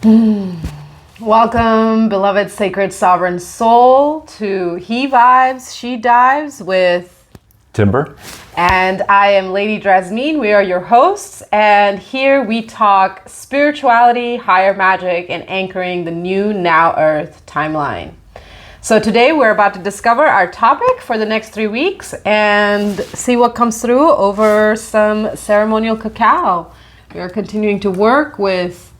Welcome, beloved sacred sovereign soul, to He Vibes, She Dives with Timber. And I am Lady Drasmin. We are your hosts, and here we talk spirituality, higher magic, and anchoring the new Now Earth timeline. So today we're about to discover our topic for the next 3 weeks and see what comes through over some ceremonial cacao. We are continuing to work with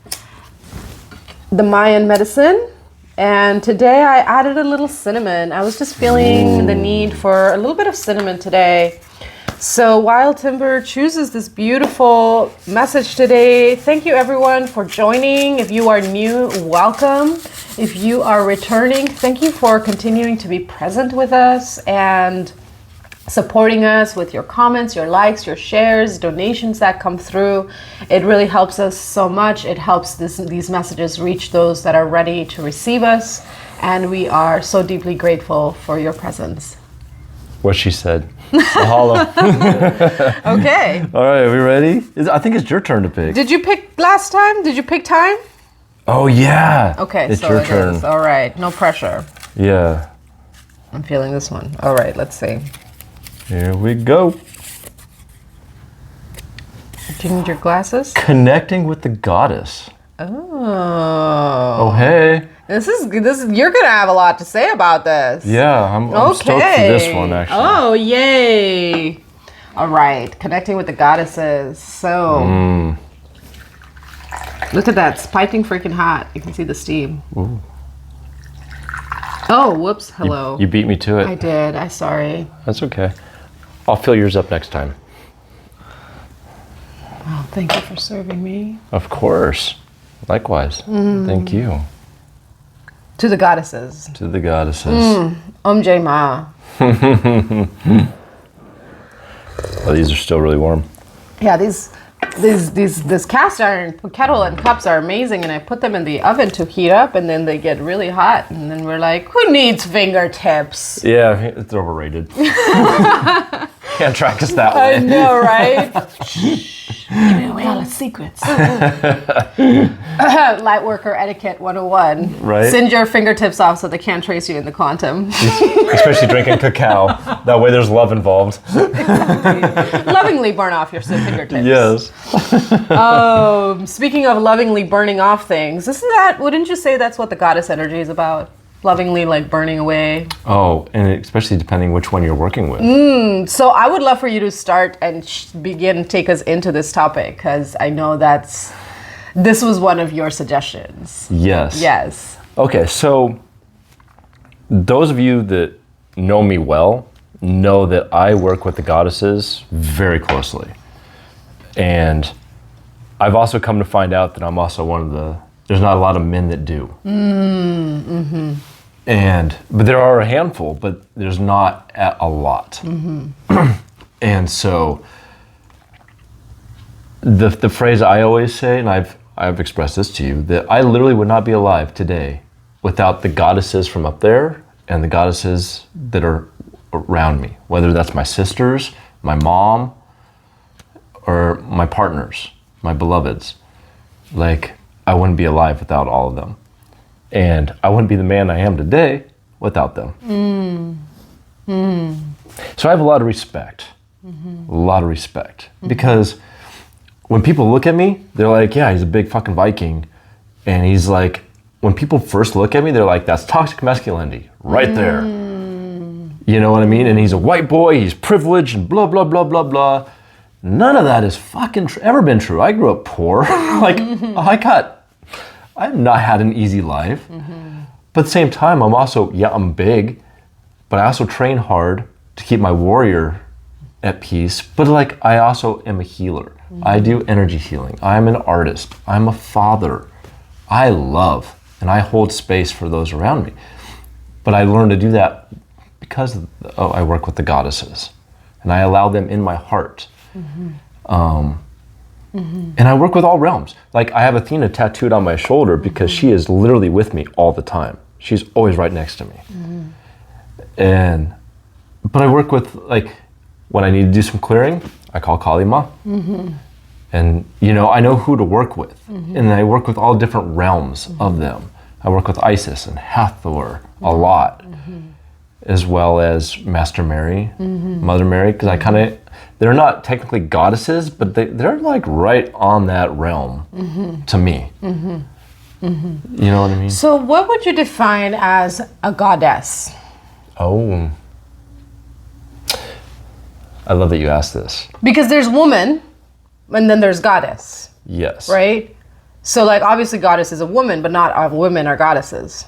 the Mayan medicine, and today I added a little cinnamon. I was just feeling the need for a little bit of cinnamon today. So while Timber chooses this beautiful message today, thank you everyone for joining. If you are new, welcome. If you are returning, thank you for continuing to be present with us and supporting us with your comments, your likes, your shares, donations that come through. It really helps us so much. It helps these messages reach those that are ready to receive us. And we are so deeply grateful for your presence. What she said. Mahalo. Okay. All right, are we ready? I think it's your turn to pick. Did you pick last time? Did you pick time? Oh, yeah. Okay, it's so your it turn. is. All right, no pressure. Yeah. I'm feeling this one. All right, let's see. Here we go. Do you need your glasses? Connecting with the goddess. Oh. Oh, hey. This is you're gonna have a lot to say about this. Yeah, I'm stoked for this one, actually. Oh, yay. All right, connecting with the goddesses. So, look at that, it's piping freaking hot. You can see the steam. Ooh. Oh, whoops, hello. You beat me to it. I did, I'm sorry. That's okay. I'll fill yours up next time. Oh, thank you for serving me. Of course. Likewise. Thank you. To the goddesses. To the goddesses. Jai Ma. Oh, these are still really warm. Yeah, this cast iron kettle and cups are amazing, and I put them in the oven to heat up, and then they get really hot, and then we're like, who needs fingertips? Yeah, it's overrated. Can't track us that way. I know, right? Shh, giving away all the secrets. Lightworker etiquette 101. Right. Send your fingertips off so they can't trace you in the quantum. Especially drinking cacao. That way there's love involved. Exactly. Lovingly burn off your fingertips. Yes. Speaking of lovingly burning off things, wouldn't you say that's what the goddess energy is about? Lovingly, like, burning away. Oh, and especially depending which one you're working with. So I would love for you to start and take us into this topic, because I know this was one of your suggestions. Yes. Yes. Okay, so those of you that know me well know that I work with the goddesses very closely. And I've also come to find out that I'm also there's not a lot of men that do. But there are a handful, but there's not a lot. And so the phrase I always say, and I've expressed this to you, that I literally would not be alive today without the goddesses from up there and the goddesses that are around me, whether that's my sisters, my mom, or my partners, my beloveds. Like, I wouldn't be alive without all of them. And I wouldn't be the man I am today without them. So I have a lot of respect. Because when people look at me, they're like, yeah, he's a big fucking Viking. And he's like, when people first look at me, they're like, that's toxic masculinity right there. You know what I mean? And he's a white boy, he's privileged, and blah, blah, blah, blah, blah. None of that is fucking ever been true. I grew up poor. I've not had an easy life. But at the same time, I'm big, but I also train hard to keep my warrior at peace. But I also am a healer. I do energy healing. I'm an artist. I'm a father. I love and I hold space for those around me. But I learned to do that because I work with the goddesses, and I allow them in my heart. And I work with all realms. Like, I have Athena tattooed on my shoulder because she is literally with me all the time. She's always right next to me. But I work with, like, when I need to do some clearing, I call Kali Ma. And, you know, I know who to work with. And I work with all different realms of them. I work with Isis and Hathor a lot, as well as Master Mary, Mother Mary, because I kind of, they're not technically goddesses, but they're like right on that realm to me. You know what I mean? So what would you define as a goddess? Oh, I love that you asked this. Because there's woman, and then there's goddess, Yes. right? So like obviously goddess is a woman, but not all women are goddesses.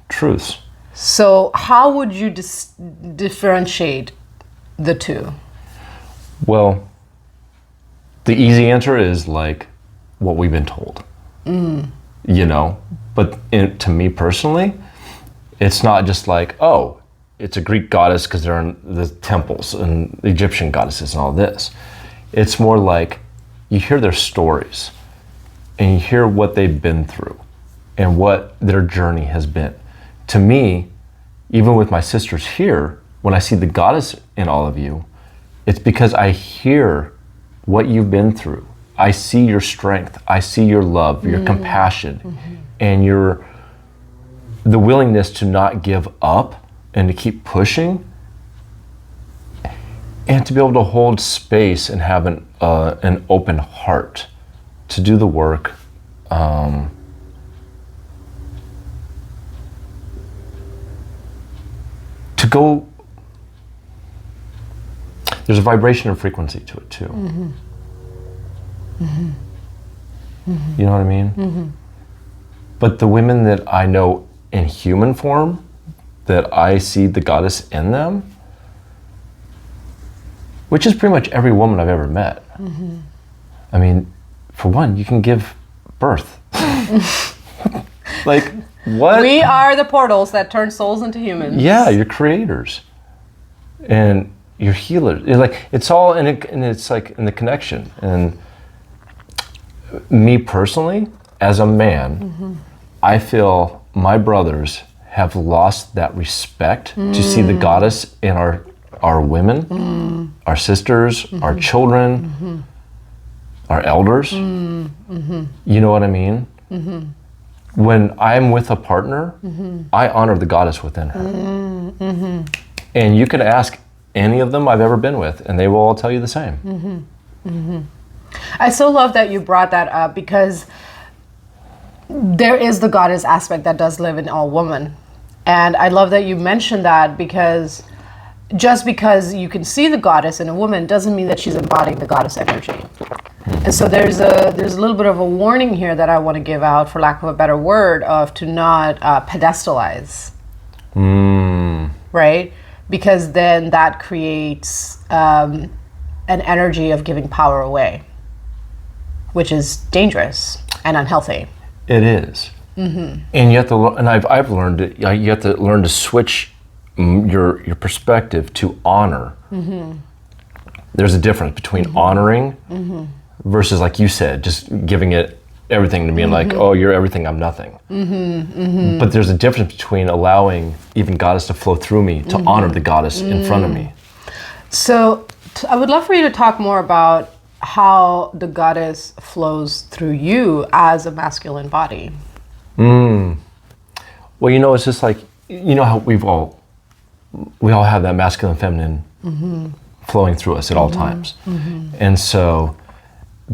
Truths. So how would you differentiate the two? Well, the easy answer is like what we've been told, you know, but to me personally, it's not just like, oh, it's a Greek goddess because they're in the temples and the Egyptian goddesses and all this. It's more like you hear their stories and you hear what they've been through and what their journey has been. To me, even with my sisters here, when I see the goddess in all of you, it's because I hear what you've been through. I see your strength. I see your love, your compassion, and the willingness to not give up and to keep pushing, and to be able to hold space and have an open heart to do the work. To go, there's a vibration and frequency to it too. You know what I mean? But the women that I know in human form, that I see the goddess in them, which is pretty much every woman I've ever met. I mean, for one, you can give birth. Like, what? We are the portals that turn souls into humans. Yeah, you're creators. And you're healers. It's all in it, and it's like in the connection. And me personally, as a man, I feel my brothers have lost that respect to see the goddess in our women, our sisters, our children, our elders. You know what I mean? When I'm with a partner, I honor the goddess within her. And you could ask any of them I've ever been with, and they will all tell you the same. I so love that you brought that up, because there is the goddess aspect that does live in all women. And I love that you mentioned that, because just because you can see the goddess in a woman doesn't mean that she's embodying the goddess energy. And so there's a little bit of a warning here that I want to give out, for lack of a better word, of to not pedestalize. Right? Because then that creates an energy of giving power away, which is dangerous and unhealthy. It is. And you have to, and I've learned it, you have to learn to switch your perspective to honor. There's a difference between honoring versus, like you said, just giving it everything to me and like, oh, you're everything, I'm nothing. But there's a difference between allowing even goddess to flow through me, to honor the goddess in front of me. So I would love for you to talk more about how the goddess flows through you as a masculine body. Well, you know, it's just like, you know how we all have that masculine, feminine flowing through us at all times. And so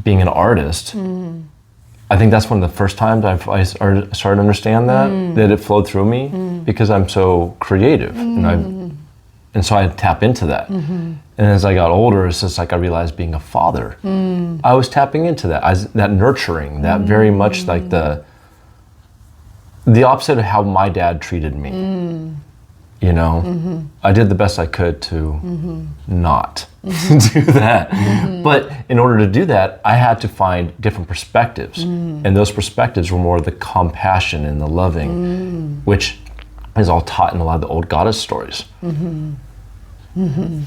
being an artist, I think that's one of the first times I started to understand that it flowed through me, because I'm so creative, and so I tap into that. And as I got older, it's just like I realized being a father, I was tapping into that, that nurturing, that very much like the opposite of how my dad treated me. You know, I did the best I could to not do that. But in order to do that, I had to find different perspectives. And those perspectives were more of the compassion and the loving, which is all taught in a lot of the old goddess stories.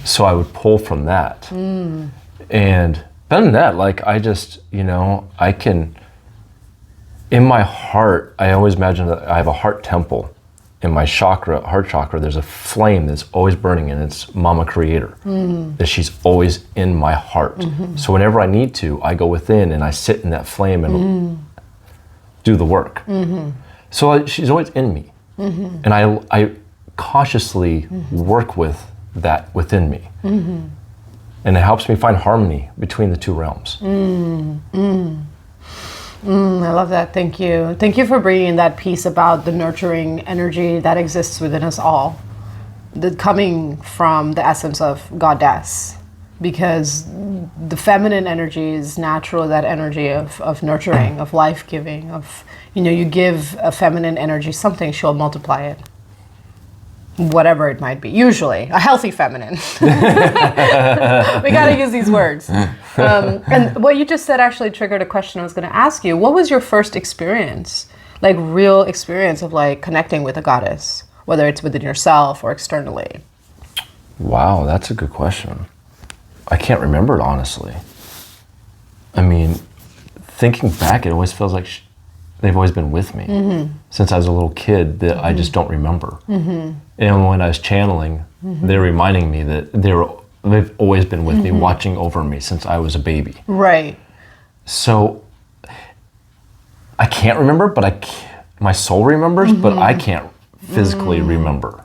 So I would pull from that. And better than that, like I just, you know, I can, in my heart, I always imagine that I have a heart temple. in my chakra, heart chakra, there's a flame that's always burning, and it's Mama Creator. That she's always in my heart. So whenever I need to, I go within and I sit in that flame and do the work. So she's always in me. And I consciously work with that within me. And it helps me find harmony between the two realms. I love that. Thank you. Thank you for bringing that piece about the nurturing energy that exists within us all, coming from the essence of goddess, because the feminine energy is natural, that energy of nurturing, of life-giving, of, you give a feminine energy something, she'll multiply it. Whatever it might be, usually a healthy feminine. We gotta use these words. And what you just said actually triggered a question I was going to ask you. What was your first experience, like real experience of like connecting with a goddess, whether it's within yourself or externally? Wow, that's a good question. I can't remember it, honestly. I mean, thinking back, it always feels like they've always been with me since I was a little kid that I just don't remember. And when I was channeling, they're reminding me that they've always been with me, watching over me since I was a baby. Right. So I can't remember, but my soul remembers, but I can't physically remember.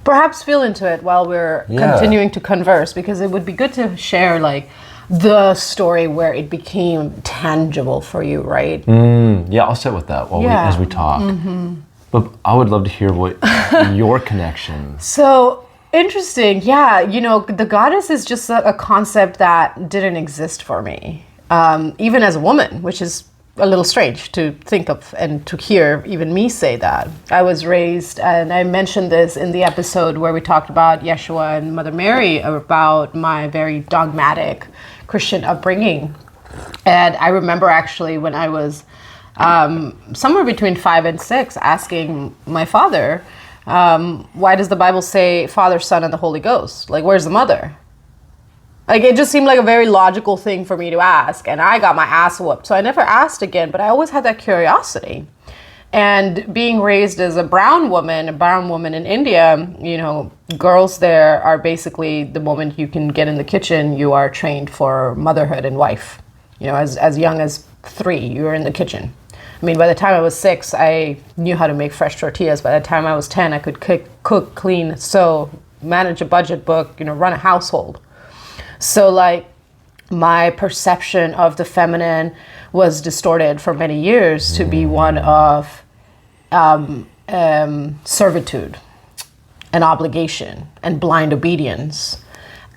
Perhaps feel into it while we're continuing to converse, because it would be good to share like the story where it became tangible for you, right? Yeah, I'll sit with that as we talk. But I would love to hear what your connection. So interesting. Yeah, the goddess is just a concept that didn't exist for me, even as a woman, which is a little strange to think of and to hear even me say that. I was raised, and I mentioned this in the episode where we talked about Yeshua and Mother Mary, about my very dogmatic Christian upbringing. And I remember actually when I was somewhere between 5 and 6 asking my father, why does the Bible say Father, Son, and the Holy Ghost? Like, where's the mother? Like, it just seemed like a very logical thing for me to ask, and I got my ass whooped. So I never asked again, but I always had that curiosity. And being raised as a brown woman in India, girls there are basically, the moment you can get in the kitchen, you are trained for motherhood and wife. As young as 3, you were in the kitchen. I mean, by the time I was 6, I knew how to make fresh tortillas. By the time I was 10, I could cook, clean, sew, manage a budget book, run a household. So like my perception of the feminine was distorted for many years to be one of servitude and obligation and blind obedience.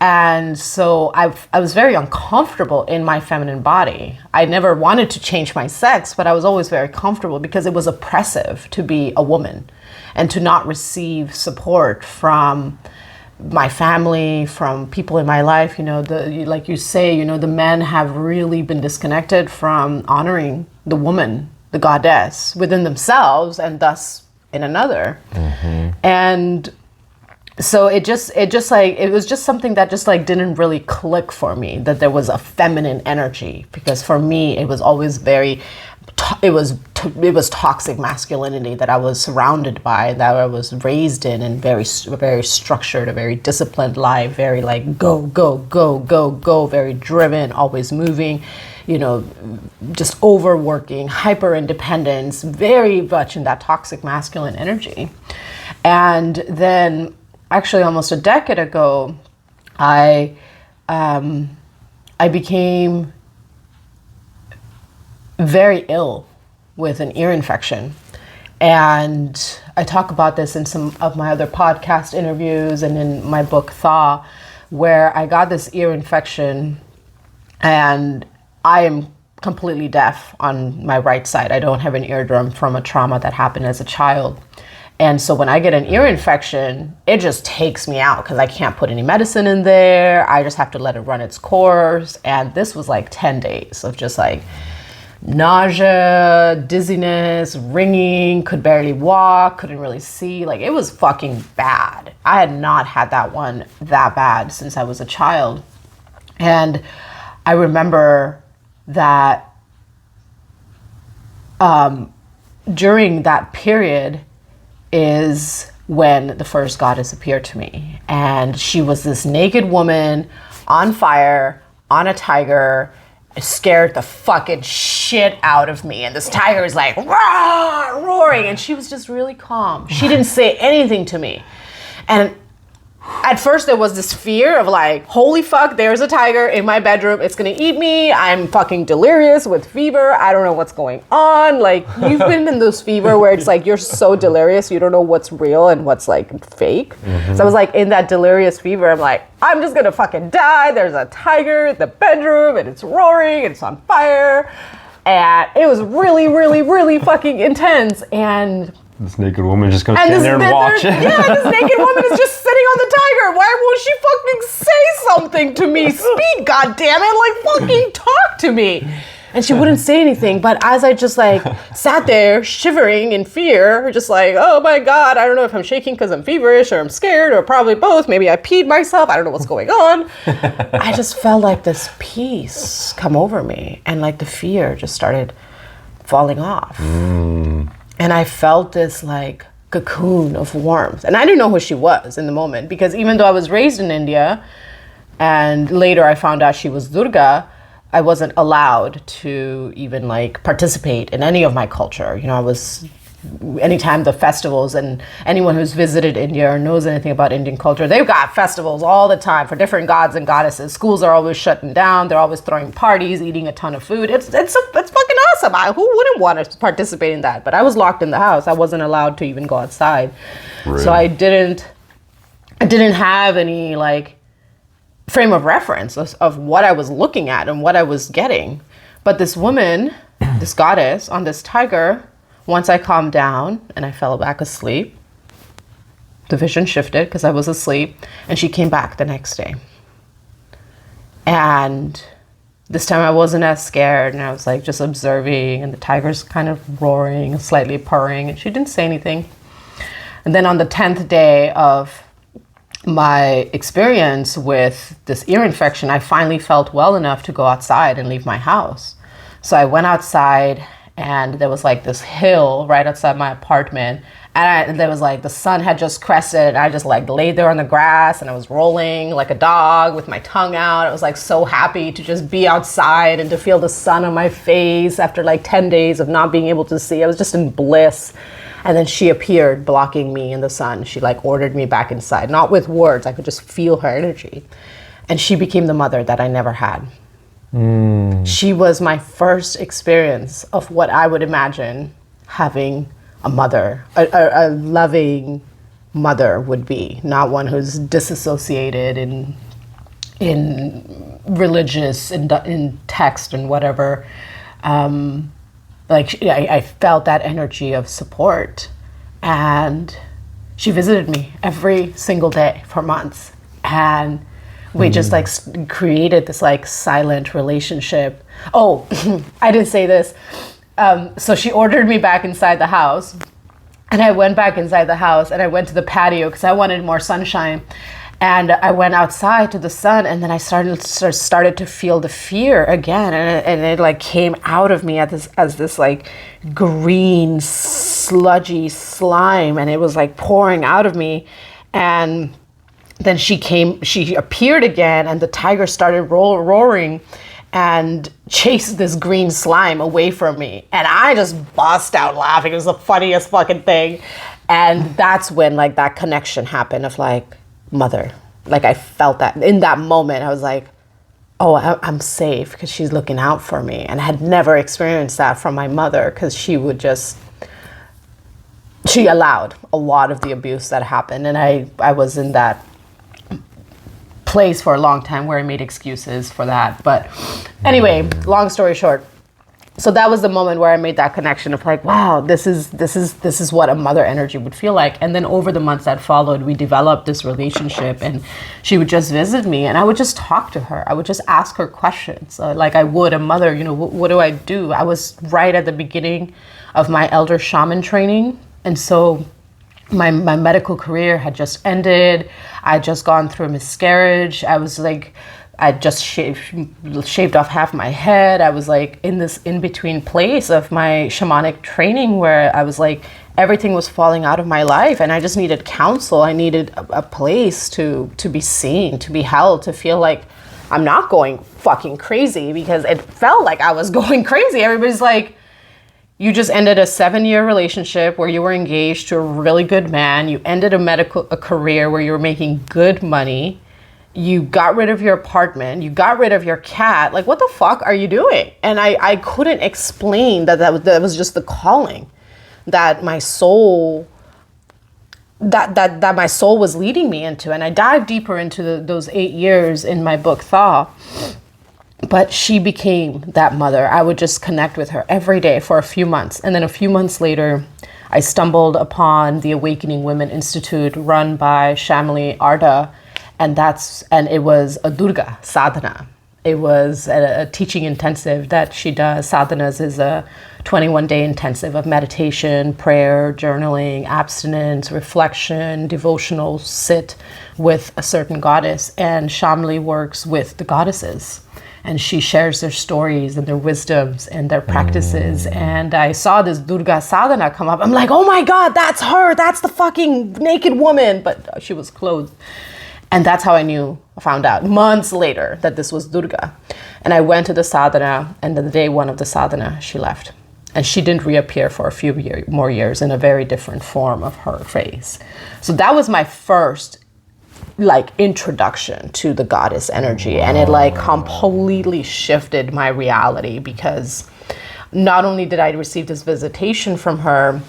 And so I was very uncomfortable in my feminine body. I never wanted to change my sex, but I was always very comfortable because it was oppressive to be a woman and to not receive support from my family, from people in my life. Like you say, the men have really been disconnected from honoring the woman, the goddess, within themselves and thus in another. And so it was just something that just like didn't really click for me, that there was a feminine energy, because for me it was always it was toxic masculinity that I was surrounded by, that I was raised in, and very, very structured, a very disciplined life, very like go, go, go, go, go, very driven, always moving, just overworking, hyper independence, very much in that toxic masculine energy. And then actually almost a decade ago, I became very ill with an ear infection. And I talk about this in some of my other podcast interviews and in my book, 𝙫𝙞, where I got this ear infection, and I am completely deaf on my right side. I don't have an eardrum from a trauma that happened as a child. And so when I get an ear infection, it just takes me out because I can't put any medicine in there. I just have to let it run its course. And this was like 10 days of just like nausea, dizziness, ringing, could barely walk, couldn't really see. Like, it was fucking bad. I had not had that one that bad since I was a child. And I remember that during that period, is when the first goddess appeared to me. And she was this naked woman on fire, on a tiger. It scared the fucking shit out of me. And this tiger is like, rah, roaring. And she was just really calm. She didn't say anything to me. And at first there was this fear of like, holy fuck, there's a tiger in my bedroom. It's gonna eat me. I'm fucking delirious with fever. I don't know what's going on. Like, you've been in those fever where it's like, you're so delirious, you don't know what's real and what's like fake. So I was like in that delirious fever. I'm like, I'm just gonna fucking die. There's a tiger in the bedroom and it's roaring and it's on fire. And it was really, really, really fucking intense. And this naked woman just gonna stand there and watch it. Yeah, this naked woman is just sitting on the tiger. Why won't she fucking say something to me? Speak, goddammit, like fucking talk to me. And she wouldn't say anything. But as I just like sat there shivering in fear, just like, oh my God, I don't know if I'm shaking because I'm feverish or I'm scared or probably both. Maybe I peed myself. I don't know what's going on. I just felt like this peace come over me. And like the fear just started falling off. And I felt this like cocoon of warmth. And I didn't know who she was in the moment, because even though I was raised in India and later I found out she was Durga, I wasn't allowed to even like participate in any of my culture. You know, I was, anytime the festivals, and anyone who's visited India or knows anything about Indian culture, they've got festivals all the time for different gods and goddesses. Schools are always shutting down. They're always throwing parties, eating a ton of food. It's fucking awesome. Who wouldn't want to participate in that? But I was locked in the house. I wasn't allowed to even go outside. Really? So I didn't have any like frame of reference of what I was looking at and what I was getting. But this woman, this goddess on this tiger, once I calmed down and I fell back asleep, the vision shifted because I was asleep, and she came back the next day. And this time I wasn't as scared, and I was like just observing, and the tiger's kind of roaring, slightly purring, and she didn't say anything. And then on the 10th day of my experience with this ear infection, I finally felt well enough to go outside and leave my house. So I went outside, and there was like this hill right outside my apartment, and there was like the sun had just crested, and I just like laid there on the grass, and I was rolling like a dog with my tongue out. I was like so happy to just be outside and to feel the sun on my face after like 10 days of not being able to see. I was just in bliss. And then she appeared blocking me in the sun. She like ordered me back inside, not with words. I could just feel her energy. And she became the mother that I never had. She was my first experience of what I would imagine having a mother, a loving mother would be, not one who's disassociated in religious, in text and whatever. I felt that energy of support, and she visited me every single day for months, and we just like created this like silent relationship. Oh, I didn't say this. So she ordered me back inside the house, and I went back inside the house, and I went to the patio because I wanted more sunshine. And I went outside to the sun, and then I started to feel the fear again, and it like came out of me as this like green sludgy slime, and it was like pouring out of me. And then she appeared again, and the tiger started roaring and chased this green slime away from me, and I just bust out laughing. It was the funniest fucking thing. And that's when like that connection happened of like, mother. Like I felt that in that moment. I was like, oh, I'm safe because she's looking out for me. And I had never experienced that from my mother, because she allowed a lot of the abuse that happened. And I was in that place for a long time where I made excuses for that. But anyway, long story short, so that was the moment where I made that connection of like, wow, this is what a mother energy would feel like. And then over the months that followed, we developed this relationship, and she would just visit me, and I would just talk to her. I would just ask her questions like I would a mother. You know, what do I do? I was right at the beginning of my elder shaman training, and so my medical career had just ended. I had just gone through a miscarriage. I was like, I just shaved off half my head. I was like in this in-between place of my shamanic training where I was like, everything was falling out of my life and I just needed counsel. I needed a place to be seen, to be held, to feel like I'm not going fucking crazy, because it felt like I was going crazy. Everybody's like, you just ended a 7-year relationship where you were engaged to a really good man. You ended a career where you were making good money. You got rid of your apartment. You got rid of your cat. Like, what the fuck are you doing? And I couldn't explain that was just the calling that my soul that my soul was leading me into. And I dived deeper into those 8 years in my book 𝙫𝙞. But she became that mother. I would just connect with her every day for a few months. And then a few months later, I stumbled upon the Awakening Women Institute run by Shamli Arda. And it was a Durga sadhana. It was a teaching intensive that she does. Sadhanas is a 21-day intensive of meditation, prayer, journaling, abstinence, reflection, devotional sit with a certain goddess. And Shamli works with the goddesses. And she shares their stories and their wisdoms and their practices. And I saw this Durga sadhana come up. I'm like, oh my God, that's her. That's the fucking naked woman. But she was clothed. And that's how I found out months later that this was Durga. And I went to the sadhana, and the day one of the sadhana, she left. And she didn't reappear for a few more years in a very different form of her face. So that was my first introduction to the goddess energy. And it completely shifted my reality, because not only did I receive this visitation from her,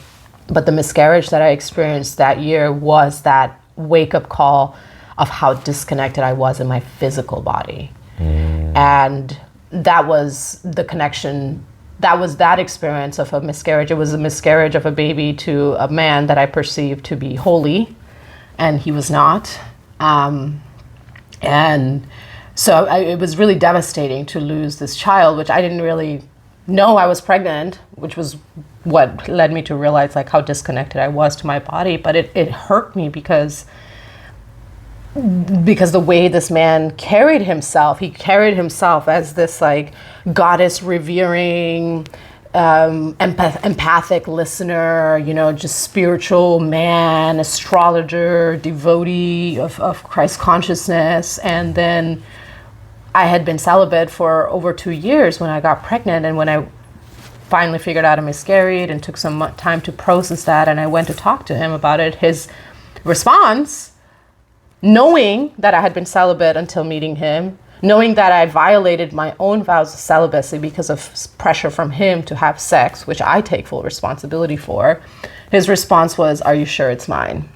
but the miscarriage that I experienced that year was that wake-up call of how disconnected I was in my physical body. And that was the connection. That was that experience of a miscarriage. It was a miscarriage of a baby to a man that I perceived to be holy, and he was not. And so it was really devastating to lose this child, which I didn't really know I was pregnant, which was what led me to realize how disconnected I was to my body. But it hurt me because the way this man carried himself, he carried himself as this goddess revering, empathic listener, just spiritual man, astrologer, devotee of Christ consciousness. And then I had been celibate for over 2 years when I got pregnant. And when I finally figured out I miscarried and took some time to process that, and I went to talk to him about it, his response, knowing that I had been celibate until meeting him, knowing that I violated my own vows of celibacy because of pressure from him to have sex, which I take full responsibility for, his response was, "Are you sure it's mine?"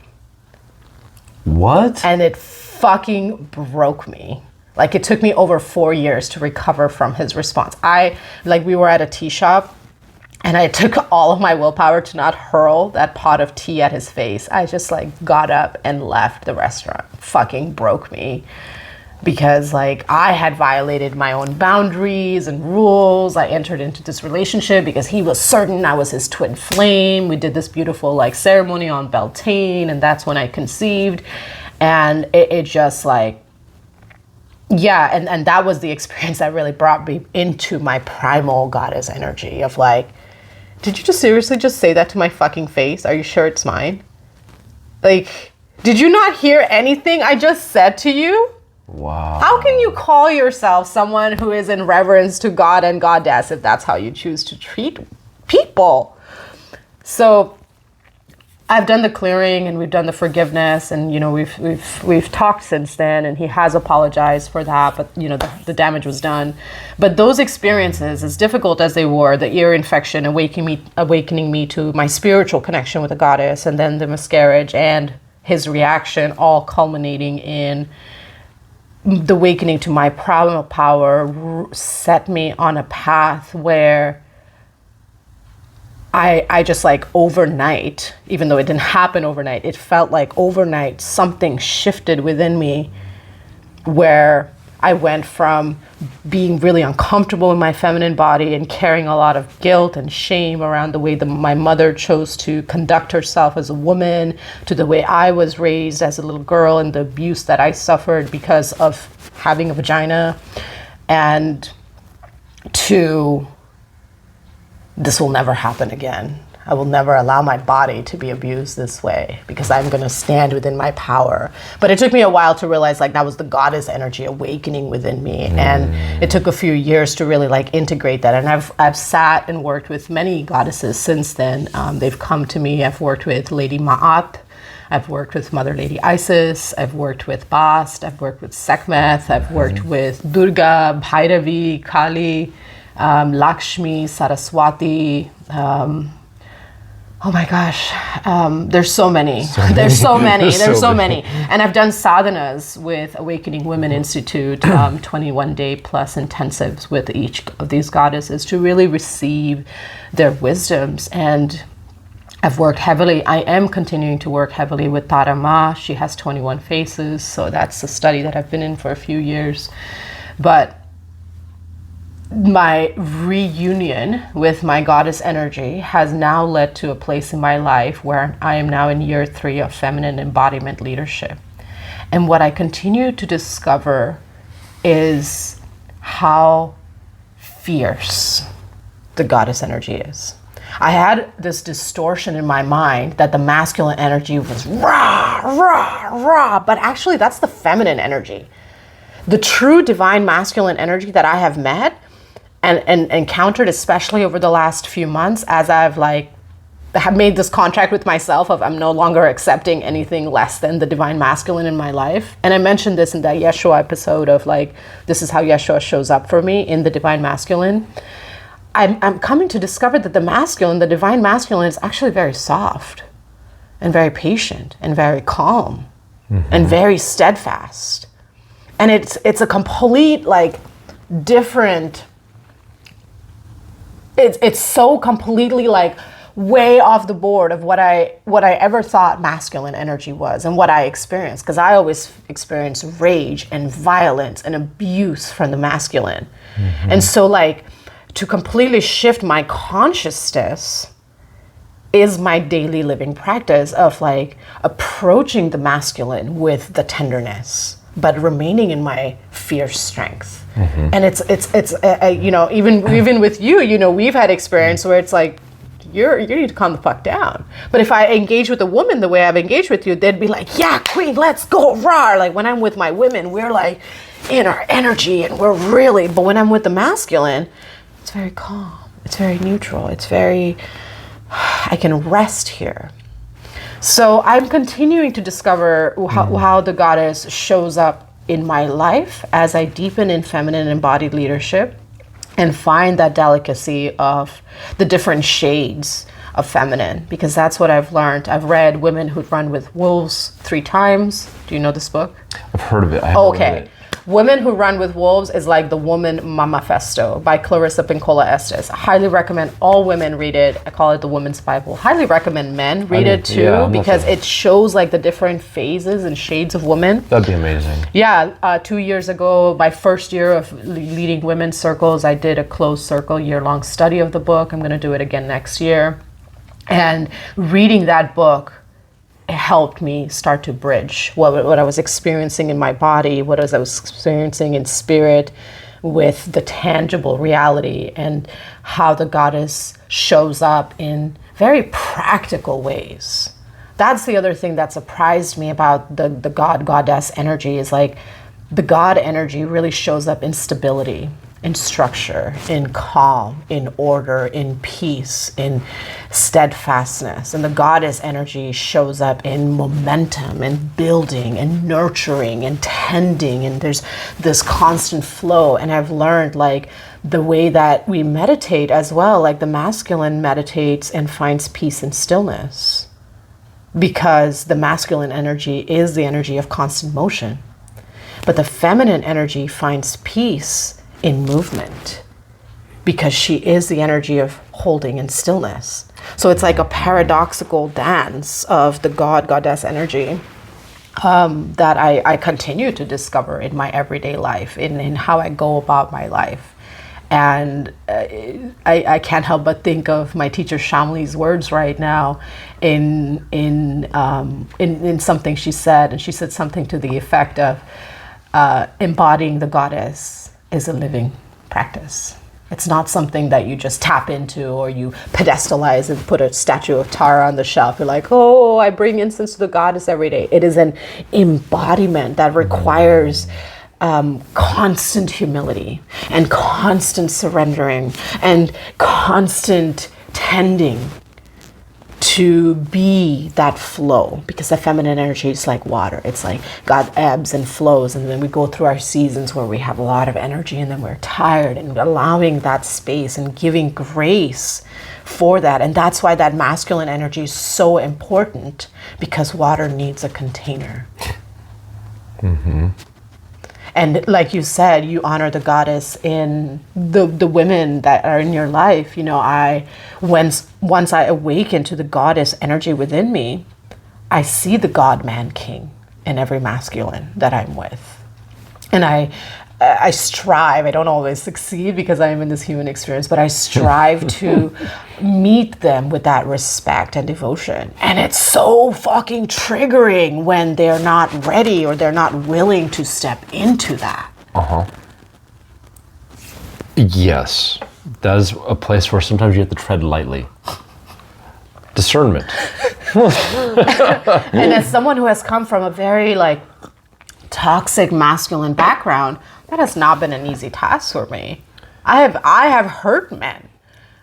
What? And it fucking broke me. It took me over 4 years to recover from his response. We were at a tea shop, and I took all of my willpower to not hurl that pot of tea at his face. I just got up and left the restaurant. Fucking broke me. Because I had violated my own boundaries and rules. I entered into this relationship because he was certain I was his twin flame. We did this beautiful ceremony on Beltane, and that's when I conceived. And it just yeah, and that was the experience that really brought me into my primal goddess energy of did you just seriously just say that to my fucking face? Are you sure it's mine? Did you not hear anything I just said to you? Wow. How can you call yourself someone who is in reverence to God and Goddess if that's how you choose to treat people? So I've done the clearing, and we've done the forgiveness, and we've talked since then, and he has apologized for that, but the damage was done. But those experiences, as difficult as they were, the ear infection awakening me to my spiritual connection with the goddess, and then the miscarriage and his reaction, all culminating in the awakening to my primal power, set me on a path where I just overnight, even though it didn't happen overnight, it felt like overnight something shifted within me where I went from being really uncomfortable in my feminine body and carrying a lot of guilt and shame around the way that my mother chose to conduct herself as a woman, to the way I was raised as a little girl and the abuse that I suffered because of having a vagina, and to this will never happen again. I will never allow my body to be abused this way because I'm going to stand within my power. But it took me a while to realize like that was the goddess energy awakening within me. And it took a few years to really like integrate that. And I've sat and worked with many goddesses since then. They've come to me. I've worked with Lady Ma'at. I've worked with Mother Lady Isis. I've worked with Bast. I've worked with Sekhmet. I've worked with Durga, Bhairavi, Kali, Lakshmi, Saraswati, oh my gosh, there's so many. There's so many. And I've done sadhanas with Awakening Women Institute, 21-day plus intensives with each of these goddesses to really receive their wisdoms. And I've worked heavily, I am continuing to work heavily with Tara Ma. She has 21 faces, so that's a study that I've been in for a few years. But my reunion with my goddess energy has now led to a place in my life where I am now in year 3 of feminine embodiment leadership. And what I continue to discover is how fierce the goddess energy is. I had this distortion in my mind that the masculine energy was rah, rah, rah, but actually that's the feminine energy. The true divine masculine energy that I have met and encountered, especially over the last few months, as I've have made this contract with myself of I'm no longer accepting anything less than the divine masculine in my life. And I mentioned this in that Yeshua episode of like, this is how Yeshua shows up for me in the divine masculine. I'm coming to discover that the divine masculine is actually very soft and very patient and very calm and very steadfast. And it's a complete like different, it's so completely like way off the board of what I ever thought masculine energy was and what I experienced, because I always experienced rage and violence and abuse from the masculine. And so like to completely shift my consciousness is my daily living practice of like approaching the masculine with the tenderness, but remaining in my fierce strength. And it's you know, even with you, you know, we've had experience where it's like, you need to calm the fuck down. But if I engage with a woman the way I've engaged with you, they'd be like, yeah, queen, let's go, rah. Like when I'm with my women, we're like in our energy and we're really, but when I'm with the masculine, it's very calm. It's very neutral. It's very, I can rest here. So I'm continuing to discover how the goddess shows up in my life as I deepen in feminine embodied leadership and find that delicacy of the different shades of feminine, because that's what I've learned. I've read Women Who Run with Wolves 3 times. Do you know this book? I've heard of it. I haven't read it. Women Who Run with Wolves is like the Woman Manifesto by Clarissa Pinkola Estes. I highly recommend all women read it. I call it the Women's Bible. Highly recommend men read it too, because it shows like the different phases and shades of women. That'd be amazing. Yeah, 2 years ago, my first year of leading women's circles, I did a closed circle year-long study of the book. I'm going to do it again next year. And reading that book, it helped me start to bridge what I was experiencing in my body, what I was experiencing in spirit with the tangible reality, and how the goddess shows up in very practical ways. That's the other thing that surprised me about the goddess energy is like the God energy really shows up in stability, in structure, in calm, in order, in peace, in steadfastness. And the goddess energy shows up in momentum and building and nurturing and tending, and there's this constant flow. And I've learned like the way that we meditate as well, like the masculine meditates and finds peace and stillness, because the masculine energy is the energy of constant motion. But the feminine energy finds peace in movement, because she is the energy of holding in stillness. So it's like a paradoxical dance of the goddess energy. that I continue to discover in my everyday life, in how I go about my life. And I can't help but think of my teacher Shamli's words right now in something she said. And she said something to the effect of embodying the goddess is a living practice. It's not something that you just tap into or you pedestalize and put a statue of Tara on the shelf. You're like, oh, I bring incense to the goddess every day. It is an embodiment that requires constant humility and constant surrendering and constant tending to be that flow, because the feminine energy is like water. It's like God ebbs and flows, and then we go through our seasons where we have a lot of energy and then we're tired, and allowing that space and giving grace for that. And that's why that masculine energy is so important, because water needs a container. Mm-hmm. And like you said, you honor the goddess in the women that are in your life. You know, once I awaken to the goddess energy within me, I see the God, man, king in every masculine that I'm with. And I strive, I don't always succeed because I am in this human experience, but I strive to meet them with that respect and devotion. And it's so fucking triggering when they're not ready or they're not willing to step into that. Yes. That is a place where sometimes you have to tread lightly. Discernment. And as someone who has come from a very toxic masculine background, that has not been an easy task for me. I have hurt men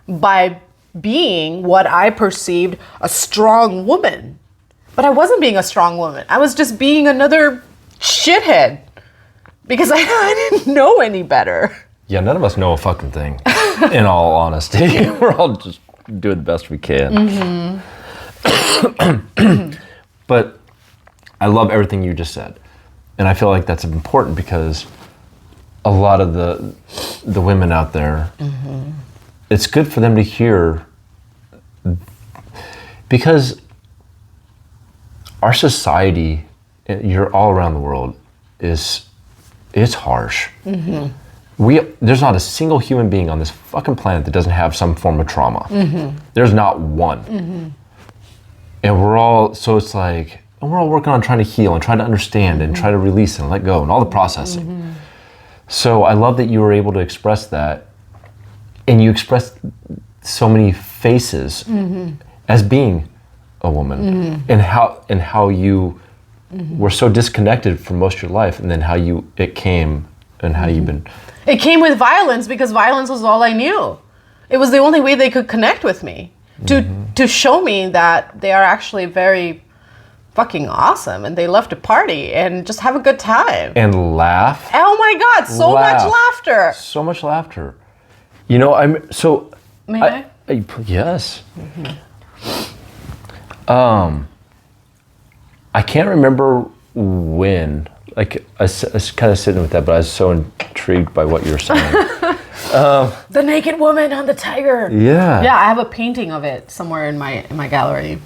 by being what I perceived a strong woman. But I wasn't being a strong woman. I was just being another shithead because I didn't know any better. Yeah, none of us know a fucking thing, in all honesty. We're all just doing the best we can. Mm-hmm. But I love everything you just said. And I feel like that's important because a lot of the women out there, mm-hmm. it's good for them to hear, because our society, you're all around the world, it's harsh. Mm-hmm. There's not a single human being on this fucking planet that doesn't have some form of trauma. Mm-hmm. There's not one. Mm-hmm. And we're all working on trying to heal and trying to understand and try to release and let go and all the processing. Mm-hmm. So I love that you were able to express that, and you expressed so many faces mm-hmm. as being a woman, mm-hmm. and how you mm-hmm. were so disconnected for most of your life, and then how it came and how mm-hmm. you've been. It came with violence because violence was all I knew. It was the only way they could connect with me, to show me that they are actually very fucking awesome and they love to party and just have a good time. And laugh. Oh my God, so much laughter. So much laughter. You know, May I? Yes. Mm-hmm. I can't remember when. I was kind of sitting with that, but I was so intrigued by what you're saying. The naked woman on the tiger. Yeah. Yeah, I have a painting of it somewhere in my gallery.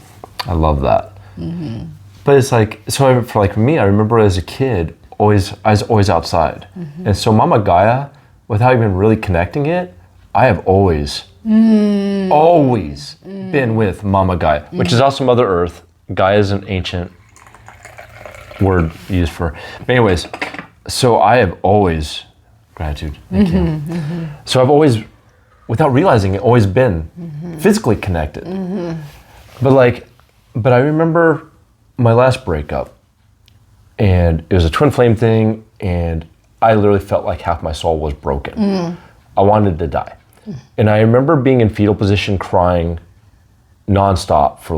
I love that. Mm-hmm. But it's for me, I remember as a kid, I was always outside. Mm-hmm. And so Mama Gaia, without even really connecting it, I have always been with Mama Gaia, which is also Mother Earth. Gaia is an ancient word used for. But anyways, so I have always, gratitude, thank you. Mm-hmm. So I've always, without realizing it, always been physically connected. Mm-hmm. But I remember my last breakup, and it was a twin flame thing, and I literally felt like half my soul was broken. Mm. I wanted to die. Mm. And I remember being in fetal position crying nonstop for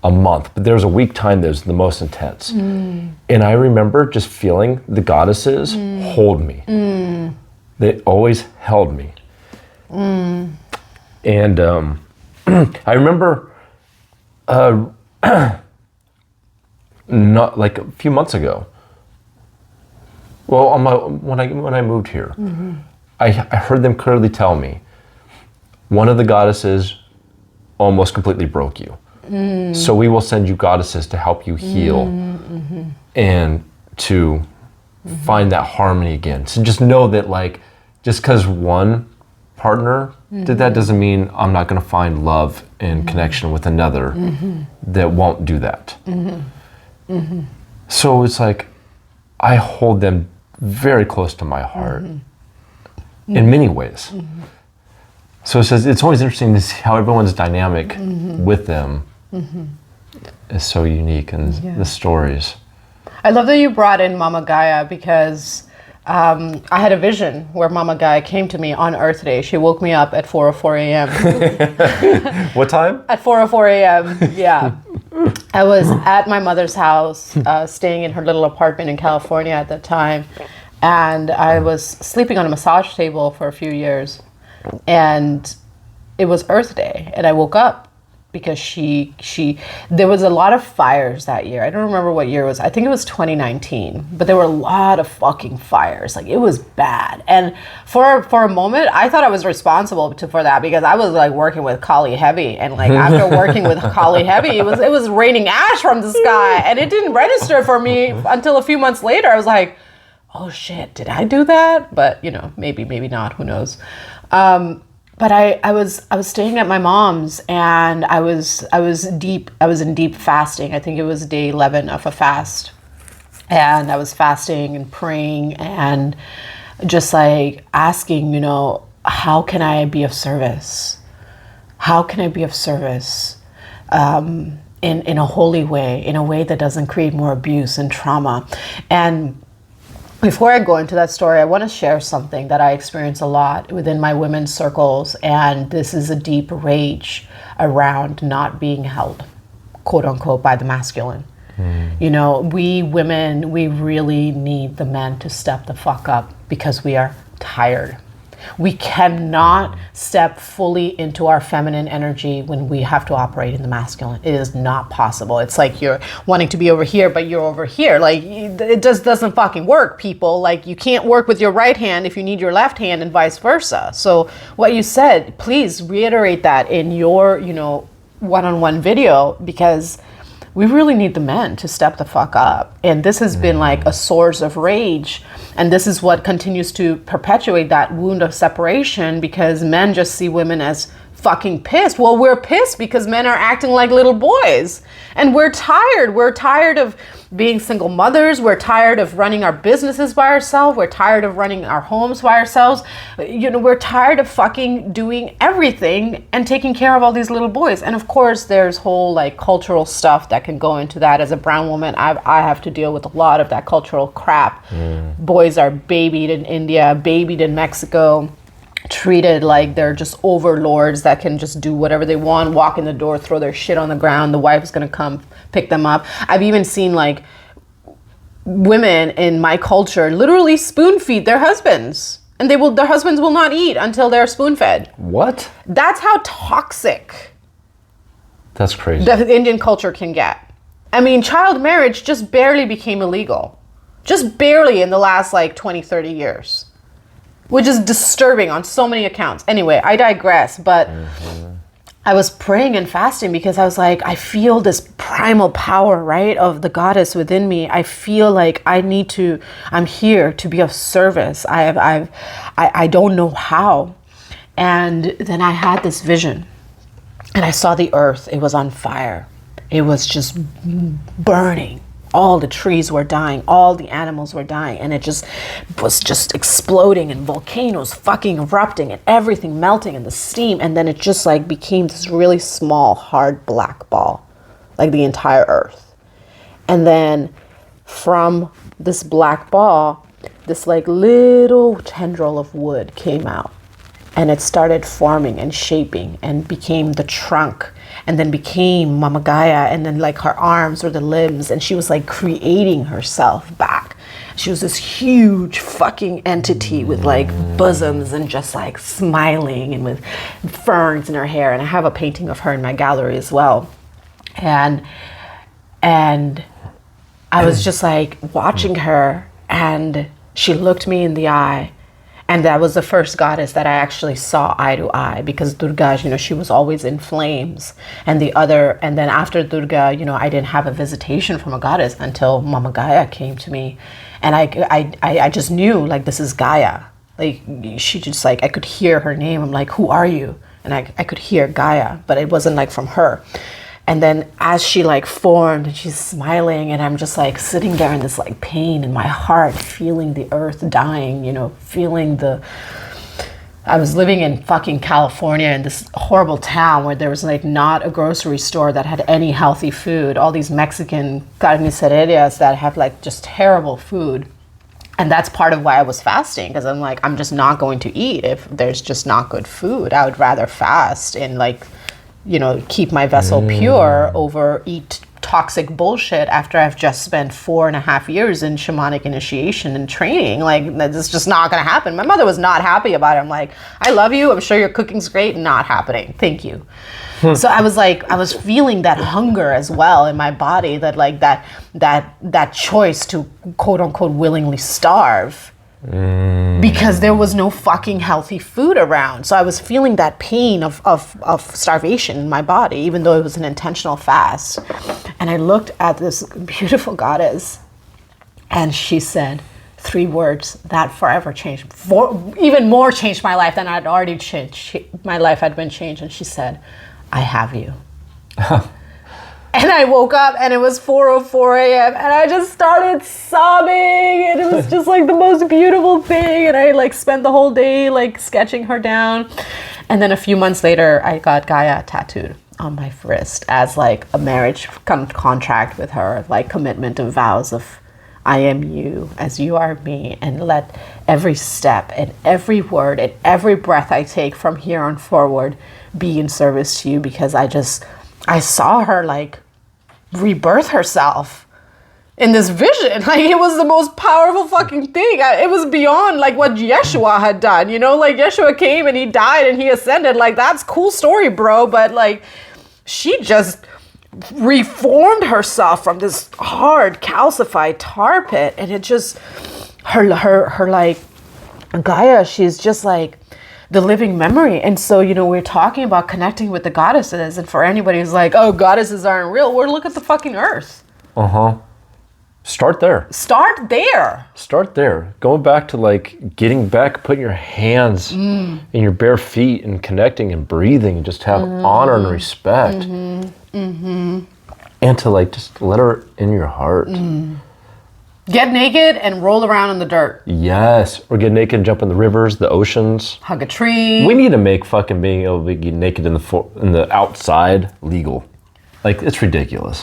a month, but there was a week time that was the most intense. Mm. And I remember just feeling the goddesses hold me. Mm. They always held me. Mm. And I remember not a few months ago. Well, when I moved here, mm-hmm. I heard them clearly tell me one of the goddesses almost completely broke you. Mm. So we will send you goddesses to help you heal and to find that harmony again. So just know that like, just because one partner did that doesn't mean I'm not going to find love and connection with another that won't do that. So it's like, I hold them very close to my heart in many ways. So it says it's always interesting to see how everyone's dynamic with them is so unique, and the stories. I love that you brought in Mama Gaia, because I had a vision where Mama Gaia came to me on Earth Day. She woke me up at 4:04 a.m. What time? At 4:04 a.m. Yeah. I was at my mother's house, staying in her little apartment in California at the time. And I was sleeping on a massage table for a few years. And it was Earth Day. And I woke up because there was a lot of fires that year. I don't remember what year it was. I think it was 2019. But there were a lot of fucking fires. Like, it was bad. And for a moment, I thought I was responsible for that, because I was like working with Kali Heavy. And like, after working with Kali Heavy, it was raining ash from the sky. And it didn't register for me until a few months later. I was like, oh shit, did I do that? But you know, maybe not, who knows? But I was staying at my mom's, and I was in deep fasting. I think it was day 11 of a fast. And I was fasting and praying and just like asking, you know, how can I be of service? How can I be of service in a holy way, in a way that doesn't create more abuse and trauma? And before I go into that story, I want to share something that I experience a lot within my women's circles, and this is a deep rage around not being held, quote unquote, by the masculine. You know, we women, we really need the men to step the fuck up, because we are tired. We cannot step fully into our feminine energy when we have to operate in the masculine. It is not possible. It's like you're wanting to be over here, but you're over here. Like, it just doesn't fucking work, people. Like, you can't work with your right hand if you need your left hand, and vice versa. So what you said, please reiterate that in your, you know, one-on-one video, because we really need the men to step the fuck up. And this has been like a source of rage. And this is what continues to perpetuate that wound of separation, because men just see women as fucking pissed. Well, we're pissed because men are acting like little boys. And we're tired. We're tired of being single mothers. We're tired of running our businesses by ourselves. We're tired of running our homes by ourselves. You know, we're tired of fucking doing everything and taking care of all these little boys. And of course, there's whole like cultural stuff that can go into that. As a brown woman, I have to deal with a lot of that cultural crap. Boys are babied in India, babied in Mexico, treated like they're just overlords that can just do whatever they want, walk in the door, throw their shit on the ground, the wife's gonna come pick them up. I've even seen like women in my culture literally spoon feed their husbands, and their husbands will not eat until they're spoon fed. What? That's how toxic That's crazy. the Indian culture can get. I mean, child marriage just barely became illegal. Just barely in the last like 20, 30 years. Which is disturbing on so many accounts. Anyway, I digress, but I was praying and fasting because I was like, I feel this primal power, right, of the goddess within me. I feel like I'm here to be of service. I don't know how. And then I had this vision, and I saw the earth. It was on fire. It was just burning. All the trees were dying, all the animals were dying, and it just was just exploding, and volcanoes fucking erupting, and everything melting, and the steam, and then it just like became this really small, hard black ball, like the entire earth. And then from this black ball, this like little tendril of wood came out, and it started forming and shaping and became the trunk, and then became Mama Gaia, and then like her arms or the limbs, and she was like creating herself back. She was this huge fucking entity with like bosoms and just like smiling, and with ferns in her hair. And I have a painting of her in my gallery as well. And I was just like watching her, and she looked me in the eye, And that was the first goddess that I actually saw eye to eye, because Durga, you know, she was always in flames. And then after Durga, you know, I didn't have a visitation from a goddess until Mama Gaia came to me. And I just knew, like, this is Gaia. Like, she just, like, I could hear her name. I'm like, who are you? And I could hear Gaia, but it wasn't like from her. And then as she like formed and she's smiling, and I'm just like sitting there in this like pain in my heart, feeling the earth dying, you know, I was living in fucking California in this horrible town where there was like not a grocery store that had any healthy food. All these Mexican carnicerias that have like just terrible food. And that's part of why I was fasting, because I'm like, I'm just not going to eat if there's just not good food. I would rather fast and like, you know, keep my vessel pure over eat toxic bullshit after I've just spent 4.5 years in shamanic initiation and training. Like, that's just not going to happen. My mother was not happy about it. I'm like, I love you. I'm sure your cooking's great. Not happening. Thank you. So I was feeling that hunger as well in my body, that like that choice to quote unquote willingly starve. Because there was no fucking healthy food around. So I was feeling that pain of starvation in my body, even though it was an intentional fast. And I looked at this beautiful goddess, and she said 3 words that forever changed, even more changed my life than I'd already changed. My life had been changed. And she said, I have you. And I woke up and it was 4:04 a.m. and I just started sobbing, and it was just like the most beautiful thing. And I like spent the whole day like sketching her down. And then a few months later, I got Gaia tattooed on my wrist as like a marriage contract with her, like commitment and vows of I am you as you are me, and let every step and every word and every breath I take from here on forward be in service to you, because I saw her like rebirth herself in this vision. Like, it was the most powerful fucking thing. It was beyond like what Yeshua had done, you know, like Yeshua came and he died and he ascended. Like, that's cool story, bro. But like, she just reformed herself from this hard calcified tar pit. And it just, her like Gaia, she's just like the living memory. And so, you know, we're talking about connecting with the goddesses, and for anybody who's like, oh, goddesses aren't real, well, look at the fucking earth. Start there. Start there. Going back to like getting back, putting your hands in your bare feet and connecting and breathing, and just have honor and respect. And to like just let her in your heart. Get naked and roll around in the dirt. Yes. Or get naked and jump in the rivers, the oceans. Hug a tree. We need to make fucking being able to get naked in the outside legal. Like, it's ridiculous.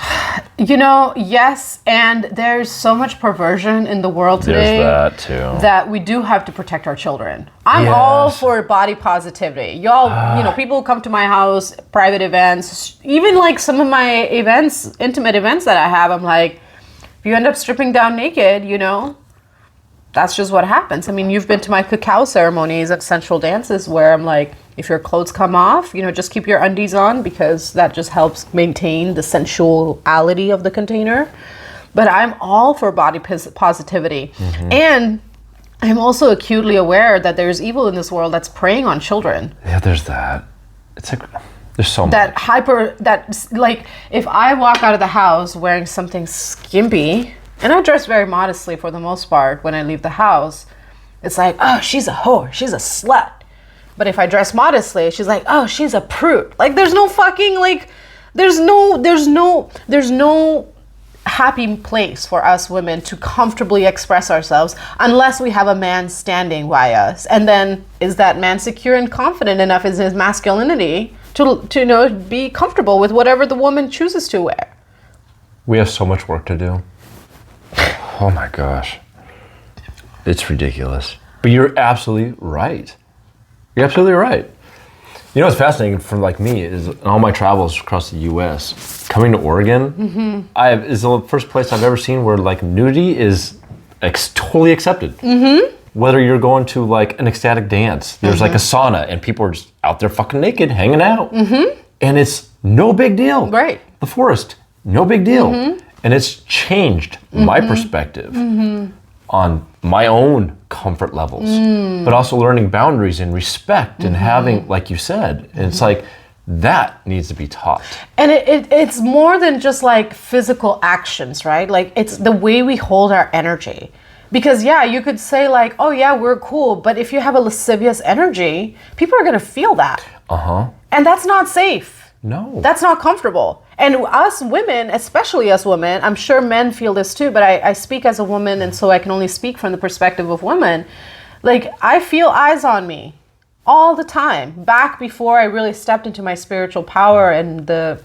You know, yes, and there's so much perversion in the world today. There's that too. That we do have to protect our children. I'm all for body positivity. Y'all, you know, people come to my house, private events, even like some of my events, intimate events that I have, I'm like, if you end up stripping down naked, you know, that's just what happens. I mean, you've been to my cacao ceremonies and sensual dances where I'm like, if your clothes come off, you know, just keep your undies on, because that just helps maintain the sensuality of the container. But I'm all for body positivity. And I'm also acutely aware that there's evil in this world that's preying on children. Yeah, there's that. It's like, there's so much. That's like, if I walk out of the house wearing something skimpy, and I dress very modestly for the most part when I leave the house, it's like, oh, she's a whore, she's a slut. But if I dress modestly, she's like, oh, she's a prude. Like, there's no fucking, like, there's no happy place for us women to comfortably express ourselves unless we have a man standing by us. And then, is that man secure and confident enough in his masculinity to you know, be comfortable with whatever the woman chooses to wear? We have so much work to do. Oh my gosh. It's ridiculous. But you're absolutely right. You're absolutely right. You know what's fascinating for like me is in all my travels across the U.S., coming to Oregon, is the first place I've ever seen where like nudity is totally accepted. Whether you're going to like an ecstatic dance, there's like a sauna and people are just out there fucking naked, hanging out. And it's no big deal. Right. The forest, no big deal. And it's changed my perspective. on my own comfort levels, but also learning boundaries and respect and having, like you said, and it's like that needs to be taught. And it's more than just like physical actions, right? Like it's the way we hold our energy. Because yeah, you could say like, oh yeah, we're cool, but if you have a lascivious energy, people are gonna feel that. And that's not safe. No. That's not comfortable. And us women, especially us women, I'm sure men feel this too, but I speak as a woman, and so I can only speak from the perspective of women. Like, I feel eyes on me all the time. Back before I really stepped into my spiritual power and the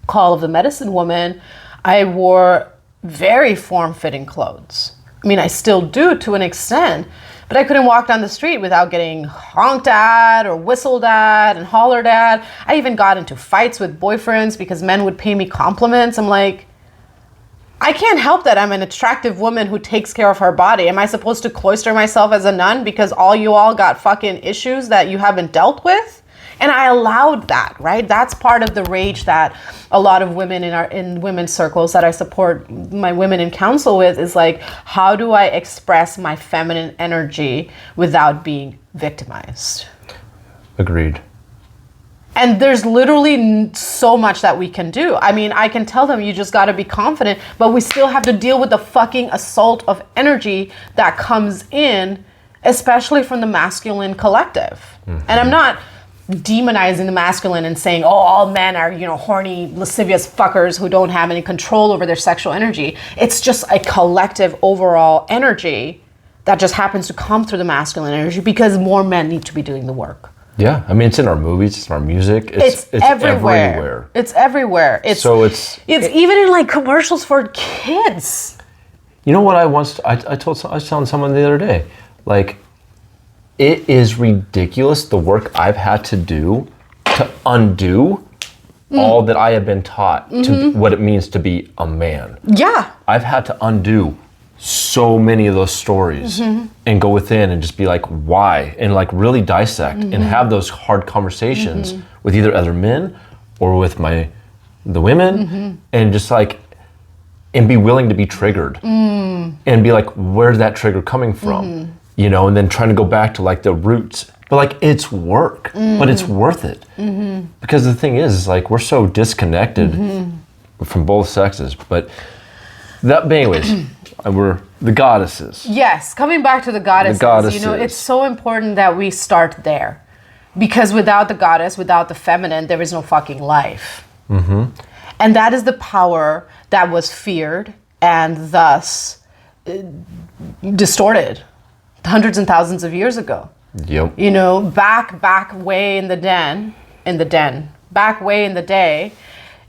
call of the medicine woman, I wore very form-fitting clothes. I mean, I still do to an extent, but I couldn't walk down the street without getting honked at or whistled at and hollered at. I even got into fights with boyfriends because men would pay me compliments. I'm like, I can't help that I'm an attractive woman who takes care of her body. Am I supposed to cloister myself as a nun because all you all got fucking issues that you haven't dealt with? And I allowed that, right? That's part of the rage that a lot of women in women's circles that I support my women in counsel with is like, how do I express my feminine energy without being victimized? Agreed. And there's literally so much that we can do. I mean, I can tell them you just got to be confident, but we still have to deal with the fucking assault of energy that comes in, especially from the masculine collective. And I'm not demonizing the masculine and saying, oh, all men are, you know, horny, lascivious fuckers who don't have any control over their sexual energy. It's just a collective overall energy that just happens to come through the masculine energy because more men need to be doing the work. Yeah, I mean, it's in our movies, it's in our music, it's everywhere. It's everywhere. It's even in like commercials for kids. You know what I was telling someone the other day, like, it is ridiculous the work I've had to do to undo all that I have been taught to what it means to be a man. Yeah. I've had to undo so many of those stories and go within and just be like, why? And like really dissect and have those hard conversations with either other men or with the women and just like, and be willing to be triggered and be like, where's that trigger coming from? You know, and then trying to go back to like the roots. But like, it's work, but it's worth it. Because the thing is like, we're so disconnected from both sexes. But that, but anyways, we're the goddesses. Yes, coming back to the goddesses, you know, it's so important that we start there. Because without the goddess, without the feminine, there is no fucking life. And that is the power that was feared and thus distorted hundreds and thousands of years ago. Yep. You know, back way in the back way in the day,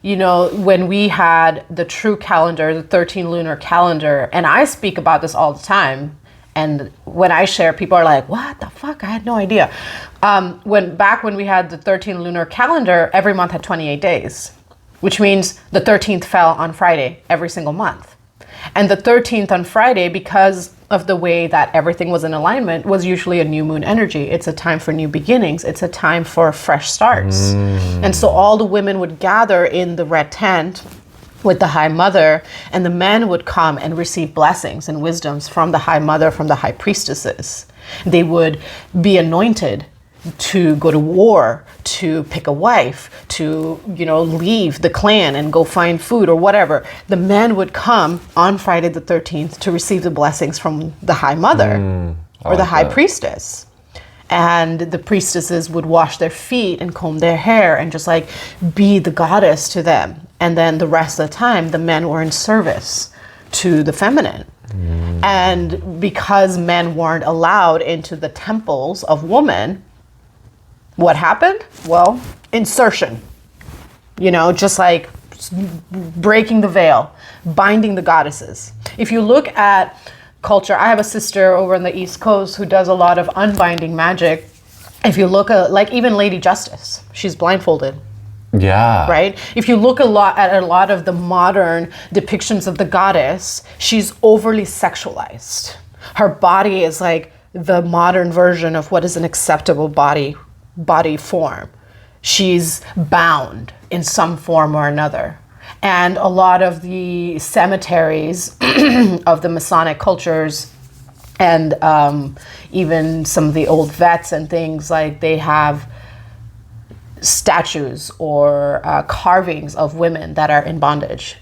you know, when we had the true calendar, the 13 lunar calendar, and I speak about this all the time. And when I share, people are like, what the fuck? I had no idea. When we had the 13 lunar calendar, every month had 28 days, which means the 13th fell on Friday every single month. And the 13th on Friday, because of the way that everything was in alignment, was usually a new moon energy. It's a time for new beginnings. It's a time for fresh starts. And so all the women would gather in the red tent with the High Mother, and the men would come and receive blessings and wisdoms from the High Mother, from the High Priestesses. They would be anointed to go to war, to pick a wife, to, you know, leave the clan and go find food or whatever. The men would come on Friday the 13th to receive the blessings from the High Mother or the High Priestess. And the priestesses would wash their feet and comb their hair and just like be the goddess to them. And then the rest of the time, the men were in service to the feminine. And because men weren't allowed into the temples of women, what happened? Well, insertion, you know, just like breaking the veil, binding the goddesses. If you look at culture, I have a sister over on the East Coast who does a lot of unbinding magic. If you look at, like, even Lady Justice, she's blindfolded. Yeah. Right? If you look at a lot of the modern depictions of the goddess, she's overly sexualized. Her body is like the modern version of what is an acceptable body form. She's bound in some form or another. And a lot of the cemeteries of the Masonic cultures And even some of the old vets and things, like they have statues or carvings of women that are in bondage,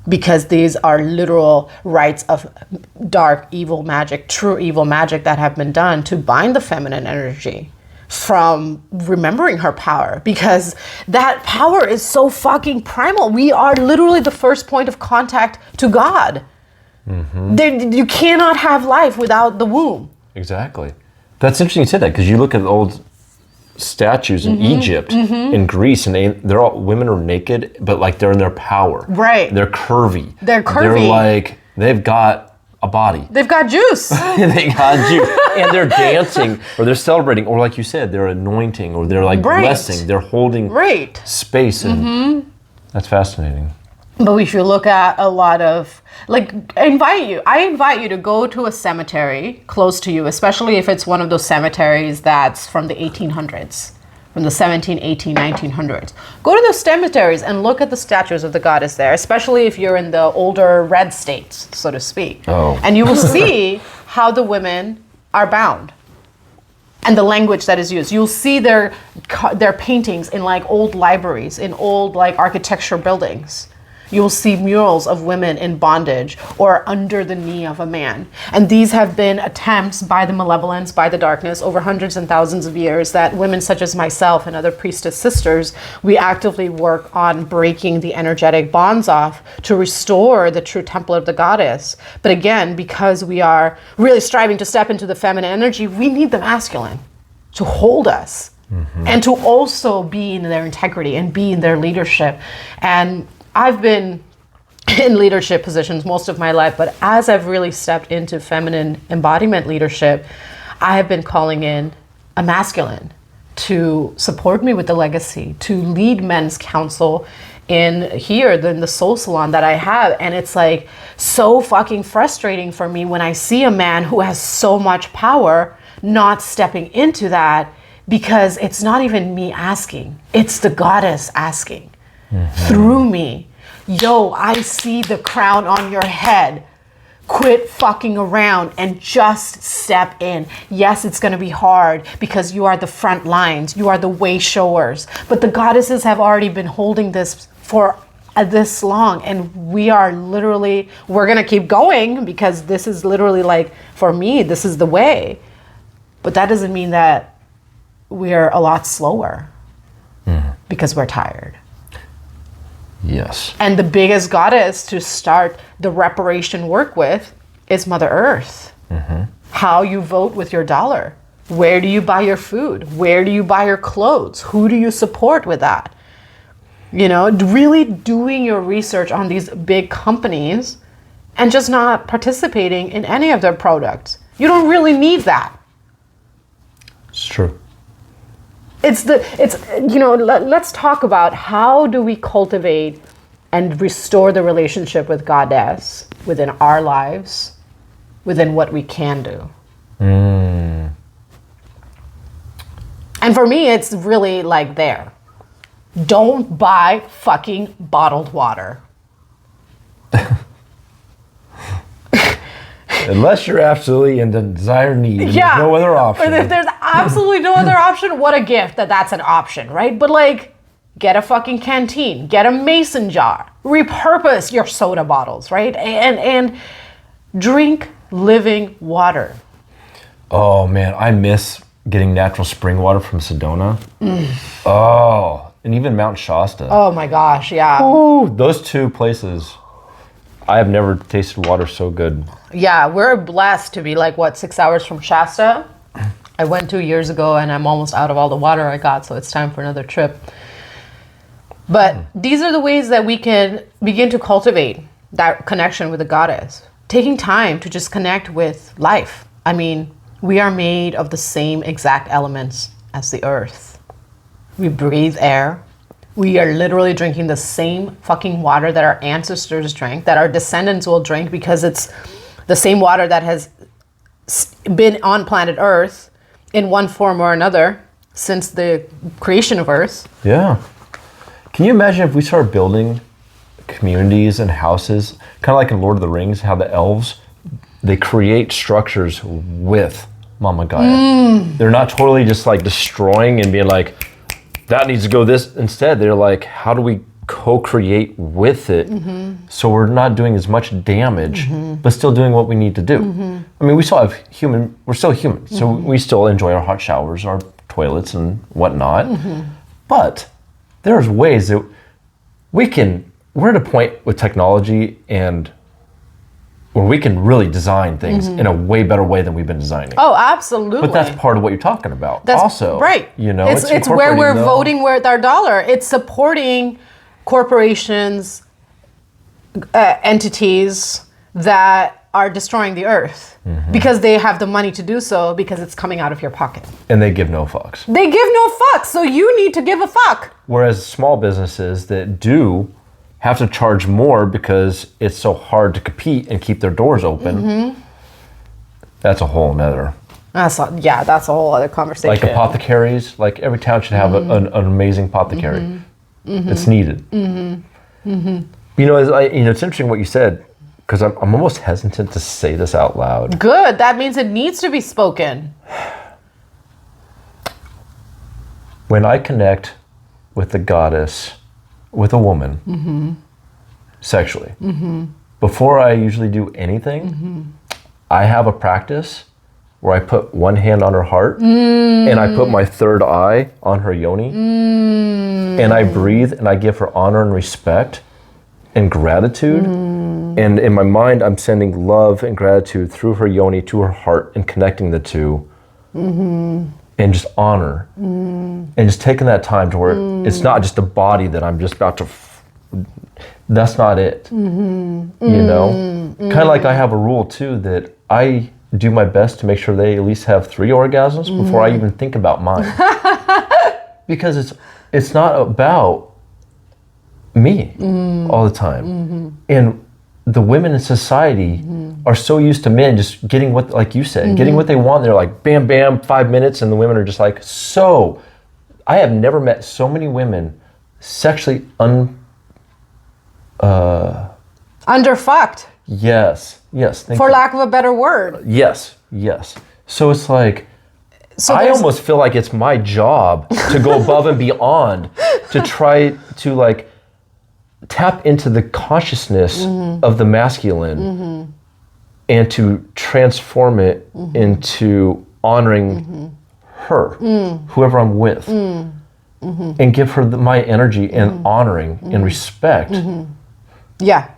because these are literal rites of dark evil magic, true evil magic that have been done to bind the feminine energy from remembering her power, because that power is so fucking primal. We are literally the first point of contact to God. You cannot have life without the womb. Exactly. That's interesting you said that, because you look at old statues in Egypt, in Greece, and they're all, women are naked, but like they're in their power. Right. They're curvy. They're curvy. They're like, they've got a body. They've got juice. They got juice. And they're dancing, or they're celebrating, or like you said, they're anointing, or they're like blessing. They're holding space. And that's fascinating. But if you look at a lot of, like, I invite you to go to a cemetery close to you, especially if it's one of those cemeteries that's from the 1800s, from the 17, 18, 1900s. Go to those cemeteries and look at the statues of the goddess there, especially if you're in the older red states, so to speak. And you will see how the women are bound and the language that is used. You'll see their paintings in like old libraries, in old like architecture buildings. You will see murals of women in bondage or under the knee of a man. And these have been attempts by the malevolence, by the darkness, over hundreds and thousands of years, that women such as myself and other priestess sisters, we actively work on breaking the energetic bonds off to restore the true temple of the goddess. But again, because we are really striving to step into the feminine energy, we need the masculine to hold us and to also be in their integrity and be in their leadership. And I've been in leadership positions most of my life, but as I've really stepped into feminine embodiment leadership, I have been calling in a masculine to support me with the legacy, to lead men's council in the soul salon that I have. And it's like so fucking frustrating for me when I see a man who has so much power not stepping into that, because it's not even me asking, it's the goddess asking. Through me. Yo, I see the crown on your head. Quit fucking around and just step in. Yes, it's going to be hard because you are the front lines. You are the way showers. But the goddesses have already been holding this for this long. And we are literally, we're going to keep going because this is literally like, for me, this is the way. But that doesn't mean that we're a lot slower because we're tired. Yes. And the biggest goddess to start the reparation work with is Mother Earth. How you vote with your dollar. Where do you buy your food? Where do you buy your clothes? Who do you support with that? You know, really doing your research on these big companies and just not participating in any of their products. You don't really need that. It's true. Let's talk about how do we cultivate and restore the relationship with Goddess within our lives, within what we can do. And for me, it's really like there. Don't buy fucking bottled water. Unless you're absolutely in the dire need, there's no other option. If there's absolutely no other option, what a gift that's an option, right? But like, get a fucking canteen, get a mason jar, repurpose your soda bottles, right? And drink living water. Oh man, I miss getting natural spring water from Sedona. Oh, and even Mount Shasta. Oh my gosh, yeah. Ooh, those two places. I have never tasted water so good. Yeah, we're blessed to be 6 hours from Shasta. I went 2 years ago and I'm almost out of all the water I got, so it's time for another trip. But these are the ways that we can begin to cultivate that connection with the goddess. Taking time to just connect with life. I mean, we are made of the same exact elements as the earth. We breathe air. We are literally drinking the same fucking water that our ancestors drank, that our descendants will drink, because it's the same water that has been on planet Earth in one form or another since the creation of Earth. Yeah. Can you imagine if we start building communities and houses, kind of like in Lord of the Rings, how the elves they create structures with Mama Gaia. They're not totally just like destroying and being like, that needs to go this. Instead, they're like, how do we co-create with it so we're not doing as much damage, but still doing what we need to do? I mean, we're still human, so we still enjoy our hot showers, our toilets and whatnot. But there's ways that we're at a point with technology and where we can really design things in a way better way than we've been designing. Oh, absolutely. But that's part of what you're talking about. That's also, right. You know, it's where we're voting with our dollar. It's supporting corporations, entities that are destroying the earth because they have the money to do so because it's coming out of your pocket. And they give no fucks. They give no fucks, so you need to give a fuck. Whereas small businesses that do have to charge more because it's so hard to compete and keep their doors open, that's a whole nother. That's a whole other conversation. Like apothecaries, like every town should have an amazing apothecary. It's needed. You know, it's interesting what you said, because I'm almost hesitant to say this out loud. Good, that means it needs to be spoken. When I connect with the goddess, with a woman, sexually, before I usually do anything, I have a practice where I put one hand on her heart and I put my third eye on her yoni and I breathe and I give her honor and respect and gratitude. And in my mind, I'm sending love and gratitude through her yoni to her heart and connecting the two. And just honor, and just taking that time to where it's not just a body that I'm just about to, that's not it, you know? Kind of like I have a rule too, that I do my best to make sure they at least have 3 orgasms before I even think about mine. Because it's not about me all the time. And the women in society are so used to men just getting what, like you said, getting what they want. They're like, bam, bam, 5 minutes. And the women are just like, so. I have never met so many women sexually underfucked. Yes. For lack of a better word. Yes. So it's like, I almost feel like it's my job to go above and beyond to try to like tap into the consciousness of the masculine and to transform it into honoring her, whoever I'm with, and give her my energy and honoring and respect. Yeah.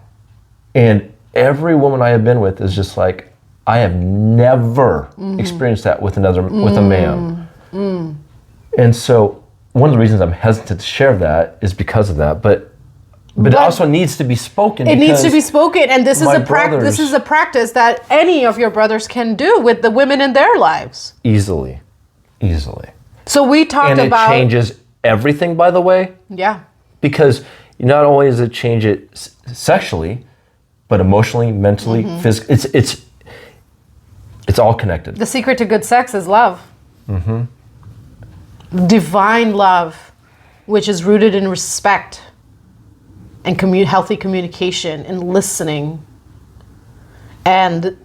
And every woman I have been with is just like, I have never experienced that with with a man. And so one of the reasons I'm hesitant to share that is because of that, but it also needs to be spoken. It needs to be spoken, and this is a practice that any of your brothers can do with the women in their lives. Easily. So we talked about... And it changes everything, by the way. Yeah. Because not only does it change it sexually, but emotionally, mentally, physically. It's all connected. The secret to good sex is love. Divine love, which is rooted in respect and healthy communication and listening. And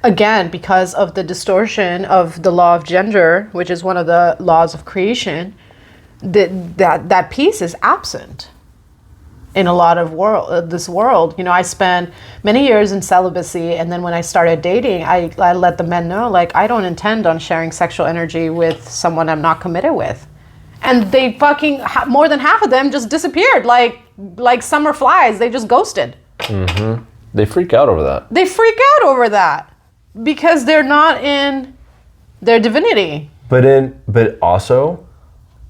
again, because of the distortion of the law of gender, which is one of the laws of creation, that piece is absent in a lot of this world. You know, I spent many years in celibacy, and then when I started dating, I let the men know, like, I don't intend on sharing sexual energy with someone I'm not committed with. And they fucking, more than half of them just disappeared, like summer flies. They just ghosted. They freak out over that. Because they're not in their divinity. But also,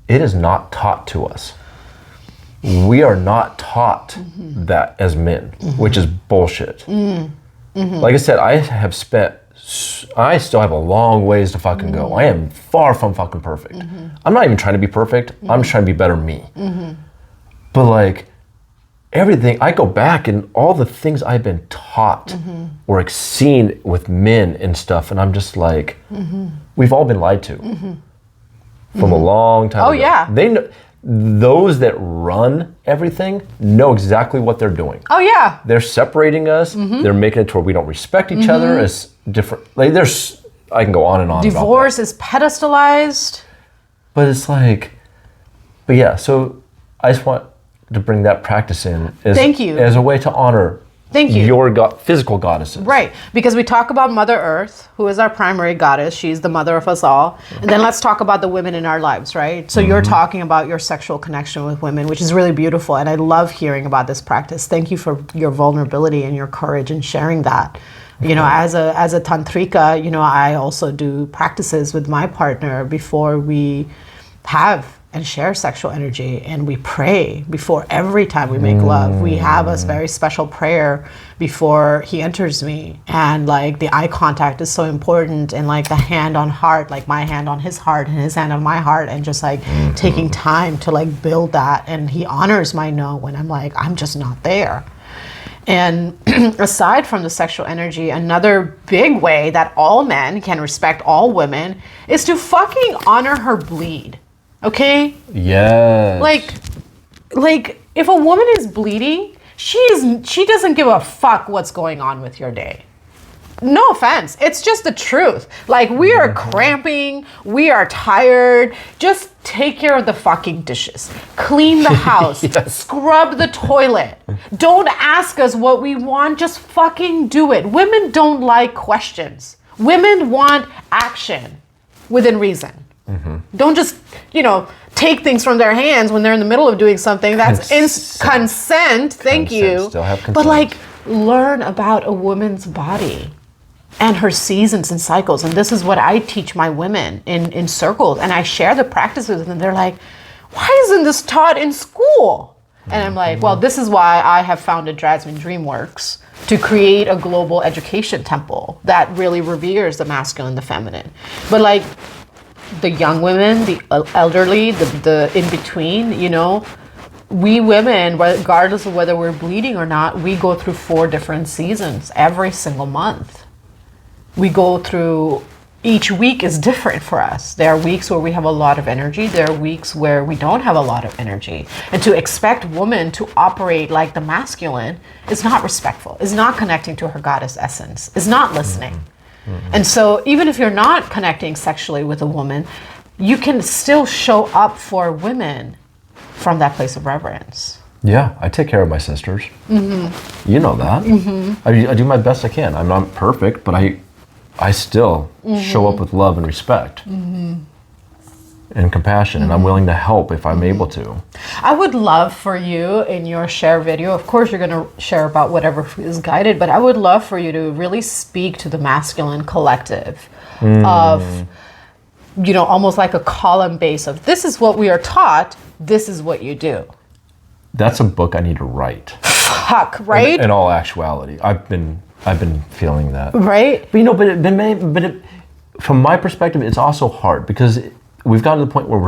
it is not taught to us. We are not taught that as men, which is bullshit. Like I said, I still have a long ways to fucking go. I am far from fucking perfect. I'm not even trying to be perfect. I'm just trying to be better me. But like everything, I go back and all the things I've been taught or seen with men and stuff, and I'm just like, we've all been lied to from a long time ago. Yeah. those that run everything know exactly what they're doing. Oh yeah. They're separating us. They're making it to where we don't respect each other as different. Like there's, I can go on and on. Divorce is pedestalized. But it's like, but yeah. So I just want to bring that practice in as, Thank you. as a way to honor Thank you. your physical goddesses. Right, because we talk about Mother Earth, who is our primary goddess. She's the mother of us all. And then let's talk about the women in our lives, right? So you're talking about your sexual connection with women, which is really beautiful. And I love hearing about this practice. Thank you for your vulnerability and your courage in sharing that. You know, as a tantrika, you know, I also do practices with my partner before we have and share sexual energy, and we pray before every time we make love. We have a very special prayer before he enters me, and like the eye contact is so important, and like the hand on heart, like my hand on his heart and his hand on my heart, and just like taking time to like build that. And he honors my no when I'm like, I'm just not there. And aside from the sexual energy, another big way that all men can respect all women is to fucking honor her bleed. Okay? Yes. Like if a woman is bleeding, she doesn't give a fuck what's going on with your day. No offense. It's just the truth. Like, we are cramping, we are tired. Just take care of the fucking dishes. Clean the house. Yes. Scrub the toilet. Don't ask us what we want, just fucking do it. Women don't like questions. Women want action within reason. Don't just, you know, take things from their hands when they're in the middle of doing something. That's consent. Thank you. Still have consent. But like, learn about a woman's body and her seasons and cycles. And this is what I teach my women in circles. And I share the practices with them. They're like, why isn't this taught in school? And I'm like, well, this is why I have founded Drasmin Dreamworks, to create a global education temple that really reveres the masculine and the feminine. But like, the young women, the elderly, the in-between, you know, we women, regardless of whether we're bleeding or not, we go through 4 different seasons every single month. We go through, each week is different for us. There are weeks where we have a lot of energy. There are weeks where we don't have a lot of energy. And to expect women to operate like the masculine is not respectful, is not connecting to her goddess essence, is not listening. And so even if you're not connecting sexually with a woman, you can still show up for women from that place of reverence. Yeah, I take care of my sisters. You know that. I do my best I can. I'm not perfect, but I still show up with love and respect and compassion, and I'm willing to help if I'm able to. I would love for you in your share video, of course you're going to share about whatever is guided, but I would love for you to really speak to the masculine collective of, you know, almost like a column base of, this is what we are taught, this is what you do. That's a book I need to write. Fuck, right? In all actuality, I've been feeling that. Right? But you know, from my perspective, it's also hard because we've gotten to the point where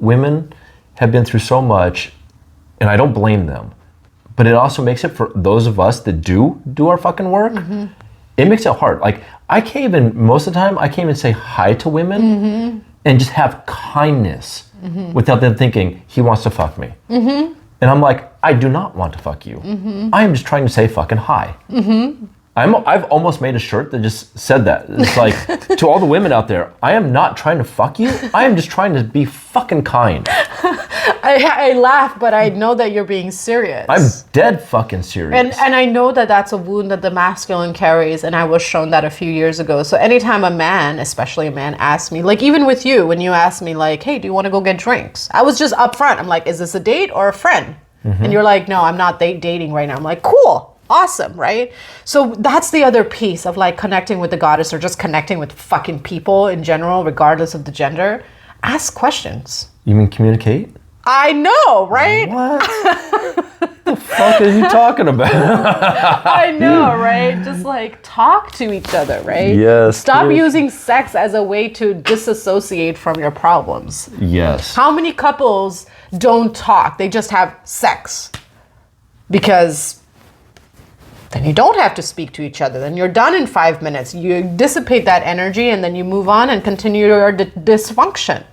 women have been through so much, and I don't blame them, but it also makes it for those of us that do our fucking work, it makes it hard. Like, I can't even, most of the time, I can't even say hi to women and just have kindness without them thinking, he wants to fuck me. And I'm like, I do not want to fuck you. I am just trying to say fucking hi. I've almost made a shirt that just said that. It's like, to all the women out there, I am not trying to fuck you. I am just trying to be fucking kind. I laugh, but I know that you're being serious. I'm dead fucking serious. And I know that that's a wound that the masculine carries, and I was shown that a few years ago. So anytime a man, especially a man, asks me, like even with you, when you asked me like, hey, do you want to go get drinks? I was just upfront. I'm like, is this a date or a friend? And you're like, no, I'm not dating right now. I'm like, cool. Awesome, right? So that's the other piece of like connecting with the goddess, or just connecting with fucking people in general, regardless of the gender. Ask questions. You mean communicate? I know, right? What the fuck are you talking about? I know, right? Just like talk to each other, right? Yes. Stop using sex as a way to disassociate from your problems. Yes. How many couples don't talk? They just have sex. Because then you don't have to speak to each other. Then you're done in 5 minutes. You dissipate that energy and then you move on and continue your dysfunction.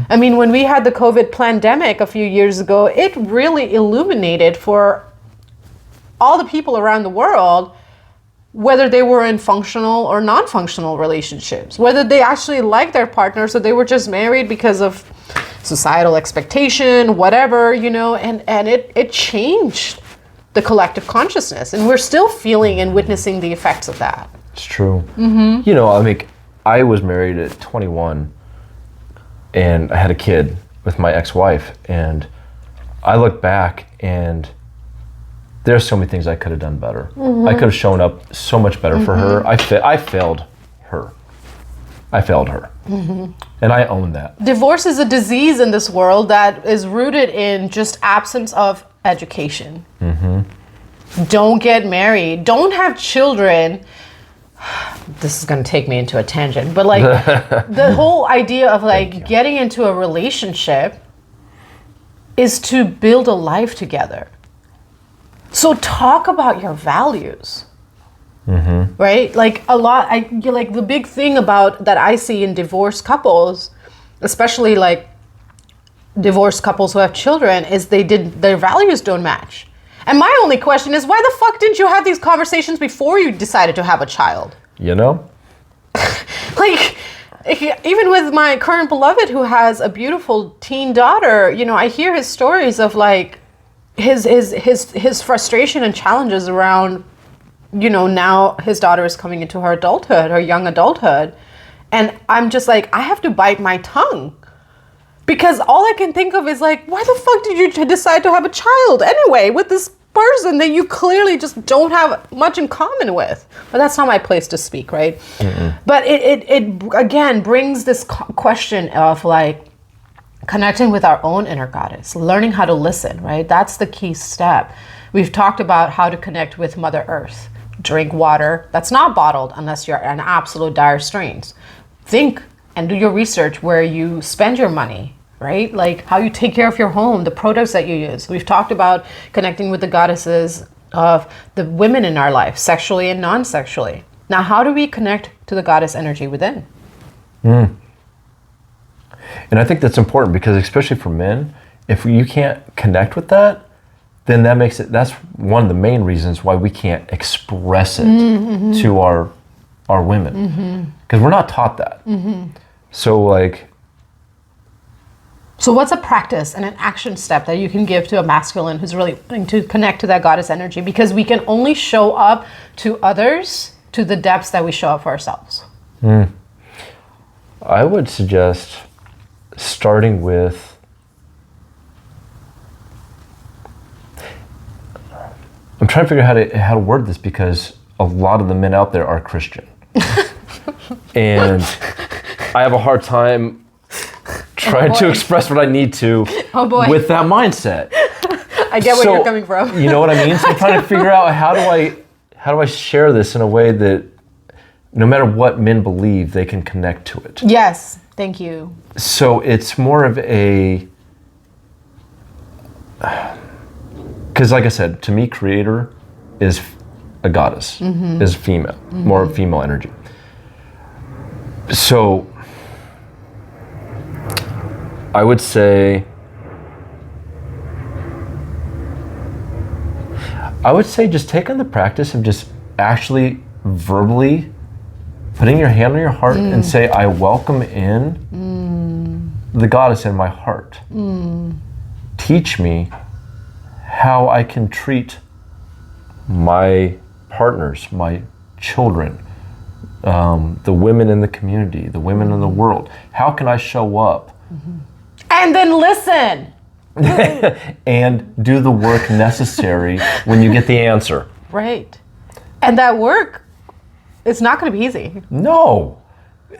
I mean, when we had the COVID pandemic a few years ago, it really illuminated for all the people around the world whether they were in functional or non-functional relationships, whether they actually liked their partners or they were just married because of societal expectation, whatever, you know, and it changed the collective consciousness. And we're still feeling and witnessing the effects of that. It's true. You know, I mean, I was married at 21 and I had a kid with my ex-wife, and I look back and there's so many things I could have done better. I could have shown up so much better for her. I failed her. And I own that. Divorce is a disease in this world that is rooted in just absence of education. Don't get married. Don't have children. This is going to take me into a tangent, but like the whole idea of like getting into a relationship is to build a life together. So talk about your values, right? Like like the big thing about that I see in divorced couples, especially like divorced couples who have children, is their values don't match. And my only question is, why the fuck didn't you have these conversations before you decided to have a child? You know? Like, even with my current beloved who has a beautiful teen daughter, you know, I hear his stories of like his frustration and challenges around, you know, now his daughter is coming into her adulthood, her young adulthood. And I'm just like, I have to bite my tongue. Because all I can think of is like, why the fuck did you decide to have a child anyway with this person that you clearly just don't have much in common with? But that's not my place to speak, right? But it again brings this question of like connecting with our own inner goddess, learning how to listen, right? That's the key step. We've talked about how to connect with Mother Earth. Drink water that's not bottled unless you're in absolute dire straits. Think and do your research where you spend your money, right? Like how you take care of your home, the products that you use. We've talked about connecting with the goddesses of the women in our life, sexually and non-sexually. Now, how do we connect to the goddess energy within? And I think that's important because especially for men, if you can't connect with that, then that's one of the main reasons why we can't express it to our women. Because we're not taught that. So what's a practice and an action step that you can give to a masculine who's really wanting to connect to that goddess energy? Because we can only show up to others to the depths that we show up for ourselves. I would suggest starting with I'm trying to figure out how to word this because a lot of the men out there are Christian. And I have a hard time trying to express what I need to with that mindset. I get where you're coming from. You know what I mean? So I'm trying to figure out how do I share this in a way that no matter what men believe, they can connect to it. Yes, thank you. So it's more of because like I said, to me, creator is a goddess, is female, more female energy. So I would say just take on the practice of just actually verbally putting your hand on your heart and say, I welcome in the goddess in my heart. Teach me how I can treat my partners, my children, the women in the community, the women in the world. How can I show up? And then listen. And do the work necessary when you get the answer. Right. And that work, it's not going to be easy. No.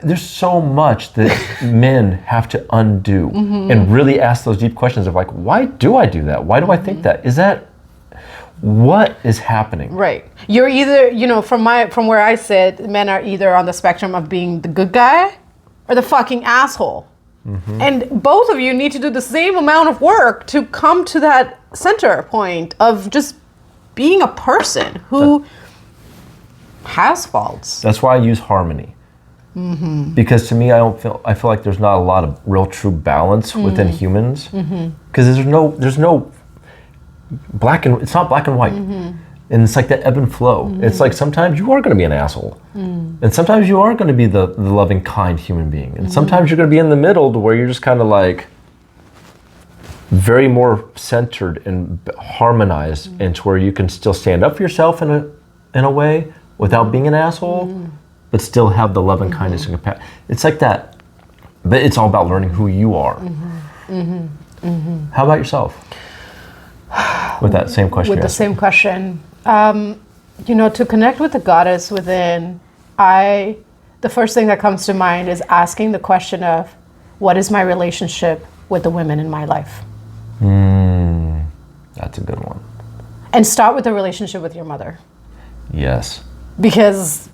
There's so much that men have to undo and really ask those deep questions of like, why do I do that? Why do I think that? Is that what is happening? Right. You're either, you know, from where I sit, men are either on the spectrum of being the good guy or the fucking asshole. And both of you need to do the same amount of work to come to that center point of just being a person who has faults. That's why I use harmony. Because to me, I feel like there's not a lot of real true balance within humans. Because there's no it's not black and white. And it's like that ebb and flow. It's like sometimes you are going to be an asshole. And sometimes you are going to be the loving, kind human being. And sometimes you're going to be in the middle to where you're just kind of like very more centered and harmonized into where you can still stand up for yourself in a way without being an asshole, but still have the love and kindness and compassion. It's like that, but it's all about learning who you are. How about yourself? With that same question. With the same question. To connect with the goddess within, the first thing that comes to mind is asking the question of, what is my relationship with the women in my life? That's a good one. And start with the relationship with your mother. Yes. Because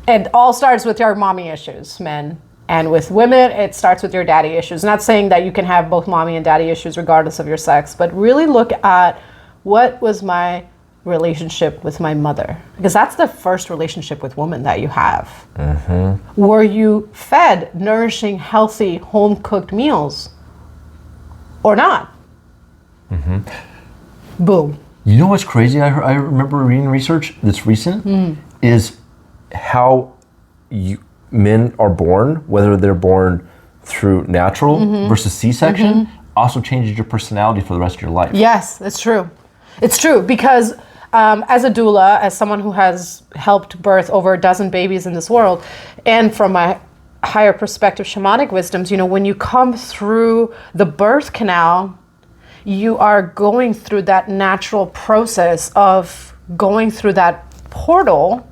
it all starts with your mommy issues, men. And with women, it starts with your daddy issues. Not saying that you can have both mommy and daddy issues regardless of your sex, but really look at what was my relationship with my mother. Because that's the first relationship with women that you have. Were you fed nourishing, healthy, home-cooked meals or not? Boom. You know what's crazy? I remember reading research that's recent is how men are born, whether they're born through natural versus C-section, also changes your personality for the rest of your life. Yes, it's true. It's true because as a doula, as someone who has helped birth over a dozen babies in this world, and from my higher perspective shamanic wisdoms, when you come through the birth canal, you are going through that natural process of going through that portal,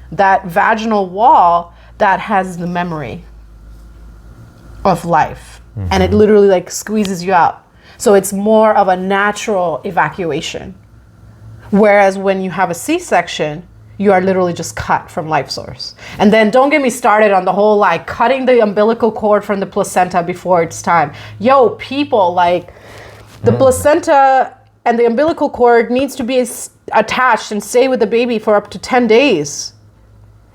that vaginal wall that has the memory of life. And it literally like squeezes you out. So it's more of a natural evacuation. Whereas when you have a C-section, you are literally just cut from life source. And then don't get me started on the whole like cutting the umbilical cord from the placenta before it's time. Yo, people, like the placenta and the umbilical cord needs to be attached and stay with the baby for up to 10 days.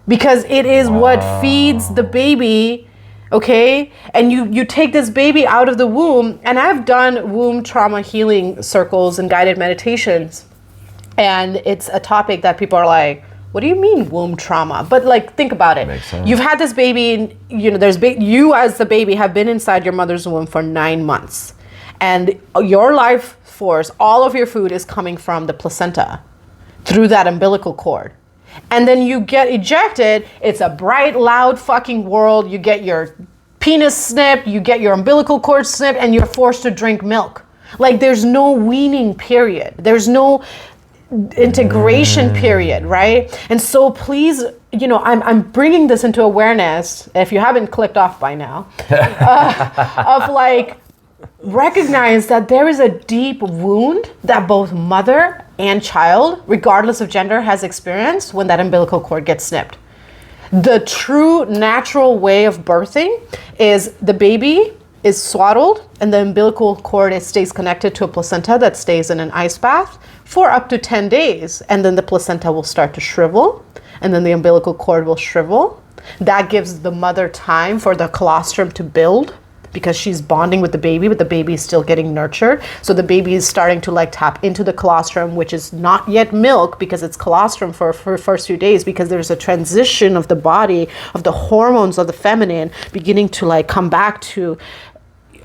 Because it is what feeds the baby, okay? And you take this baby out of the womb, and I've done womb trauma healing circles and guided meditations. And it's a topic that people are like, what do you mean womb trauma? But like, think about it. Makes sense. You've had this baby, and you as the baby have been inside your mother's womb for 9 months. And your life force, all of your food is coming from the placenta through that umbilical cord. And then you get ejected. It's a bright, loud fucking world. You get your penis snipped, you get your umbilical cord snipped, and you're forced to drink milk. Like there's no weaning period. There's no integration period, right? And so please, I'm bringing this into awareness, if you haven't clicked off by now, of like, recognize that there is a deep wound that both mother and child, regardless of gender, has experienced when that umbilical cord gets snipped. The true natural way of birthing is the baby is swaddled and the umbilical cord stays connected to a placenta that stays in an ice bath for up to 10 days. And then the placenta will start to shrivel and then the umbilical cord will shrivel. That gives the mother time for the colostrum to build, because she's bonding with the baby, but the baby is still getting nurtured. So the baby is starting to like tap into the colostrum, which is not yet milk because it's colostrum for first few days, because there's a transition of the body, of the hormones of the feminine beginning to like come back to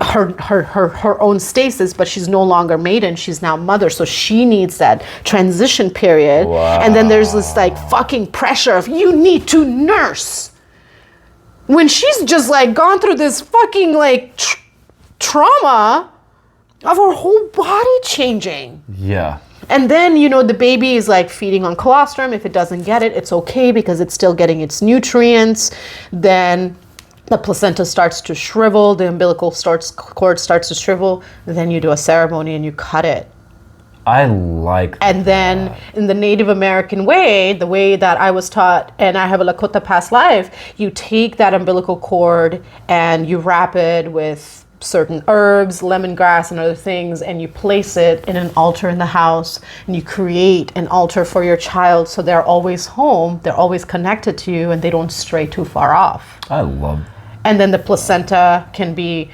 her own stasis, but she's no longer maiden, she's now mother. So she needs that transition period. Wow. And then there's this like fucking pressure of you need to nurse. When she's just like gone through this fucking like trauma of her whole body changing. Yeah. And then, the baby is like feeding on colostrum. If it doesn't get it, it's okay because it's still getting its nutrients. Then the placenta starts to shrivel, the umbilical cord starts to shrivel. Then you do a ceremony and you cut it. I like that. And then in the Native American way, the way that I was taught, and I have a Lakota past life, you take that umbilical cord and you wrap it with certain herbs, lemongrass and other things, and you place it in an altar in the house, and you create an altar for your child so they're always home, they're always connected to you, and they don't stray too far off. I love. And then the placenta can be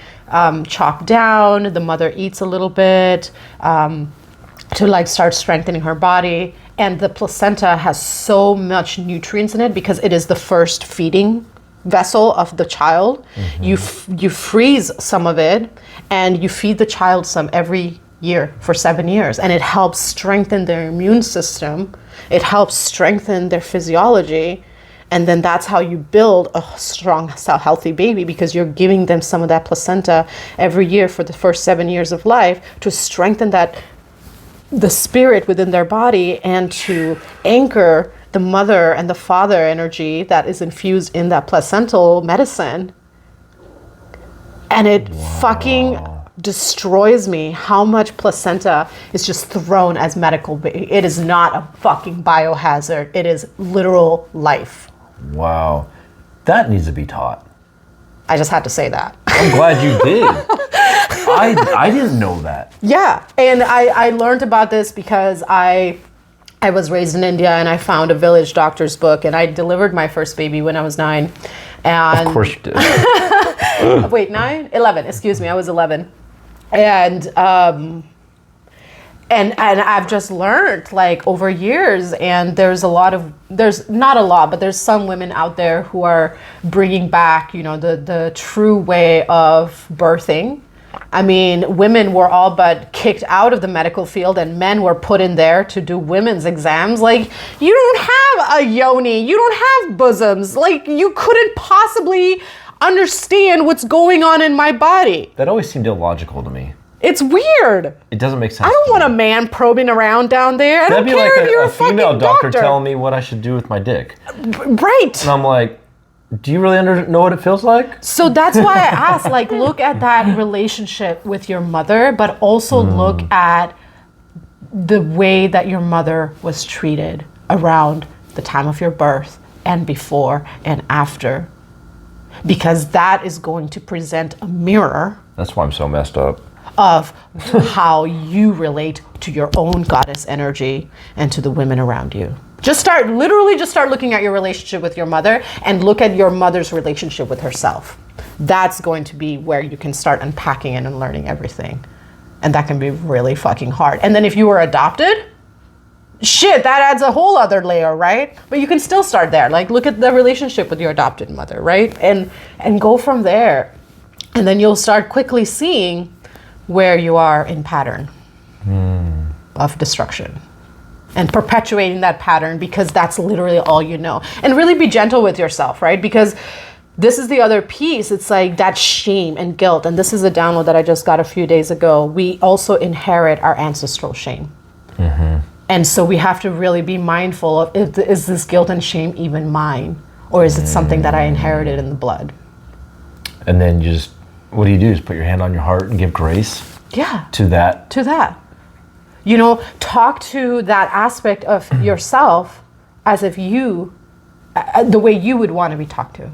chopped down, the mother eats a little bit to like start strengthening her body. And the placenta has so much nutrients in it because it is the first feeding vessel of the child. You freeze some of it and you feed the child some every year for 7 years, and it helps strengthen their immune system, it helps strengthen their physiology, and then that's how you build a strong, healthy baby, because you're giving them some of that placenta every year for the first 7 years of life to strengthen the spirit within their body and to anchor the mother and the father energy that is infused in that placental medicine. And it fucking destroys me how much placenta is just thrown as medical. It is not a fucking biohazard. It is literal life. Wow. That needs to be taught. I just had to say that. I'm glad you did. I didn't know that. Yeah. And I learned about this because I was raised in India, and I found a village doctor's book, and I delivered my first baby when I was 9. And Of course you did. wait, 9? 11, excuse me, I was 11. And I've just learned like over years, and there's not a lot, but there's some women out there who are bringing back, the true way of birthing. I mean, women were all but kicked out of the medical field, and men were put in there to do women's exams. Like, you don't have a yoni, you don't have bosoms. Like, you couldn't possibly understand what's going on in my body. That always seemed illogical to me. It's weird. It doesn't make sense. I don't want a man probing around down there. I don't care if you're a female doctor doctor telling me what I should do with my dick. Right. And I'm like, do you really know what it feels like? So that's why I asked, like, look at that relationship with your mother, but also look at the way that your mother was treated around the time of your birth and before and after. Because that is going to present a mirror. That's why I'm so messed up. Of how you relate to your own goddess energy and to the women around you. Just start looking at your relationship with your mother, and look at your mother's relationship with herself. That's going to be where you can start unpacking it and learning everything. And that can be really fucking hard. And then if you were adopted, shit, that adds a whole other layer, right? But you can still start there. Like, look at the relationship with your adopted mother, right? And go from there. And then you'll start quickly seeing where you are in pattern of destruction and perpetuating that pattern, because that's literally all you know. And really be gentle with yourself, right? Because this is the other piece. It's like that shame and guilt. And this is a download that I just got a few days ago. We also inherit our ancestral shame. And so we have to really be mindful of, is this guilt and shame even mine? Or is it something that I inherited in the blood? And then what do? Just put your hand on your heart and give grace? Yeah. To that? To that. Talk to that aspect of yourself as if the way you would want to be talked to.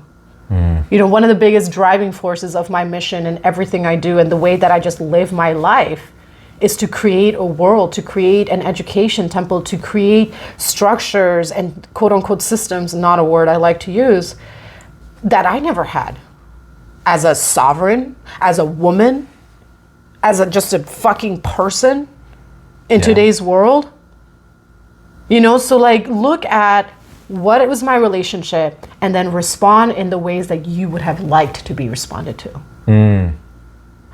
One of the biggest driving forces of my mission and everything I do and the way that I just live my life is to create a world, to create an education temple, to create structures and quote unquote systems, not a word I like to use, that I never had. As a sovereign, as a woman, as just a fucking person in today's world. So like, look at what it was my relationship and then respond in the ways that you would have liked to be responded to.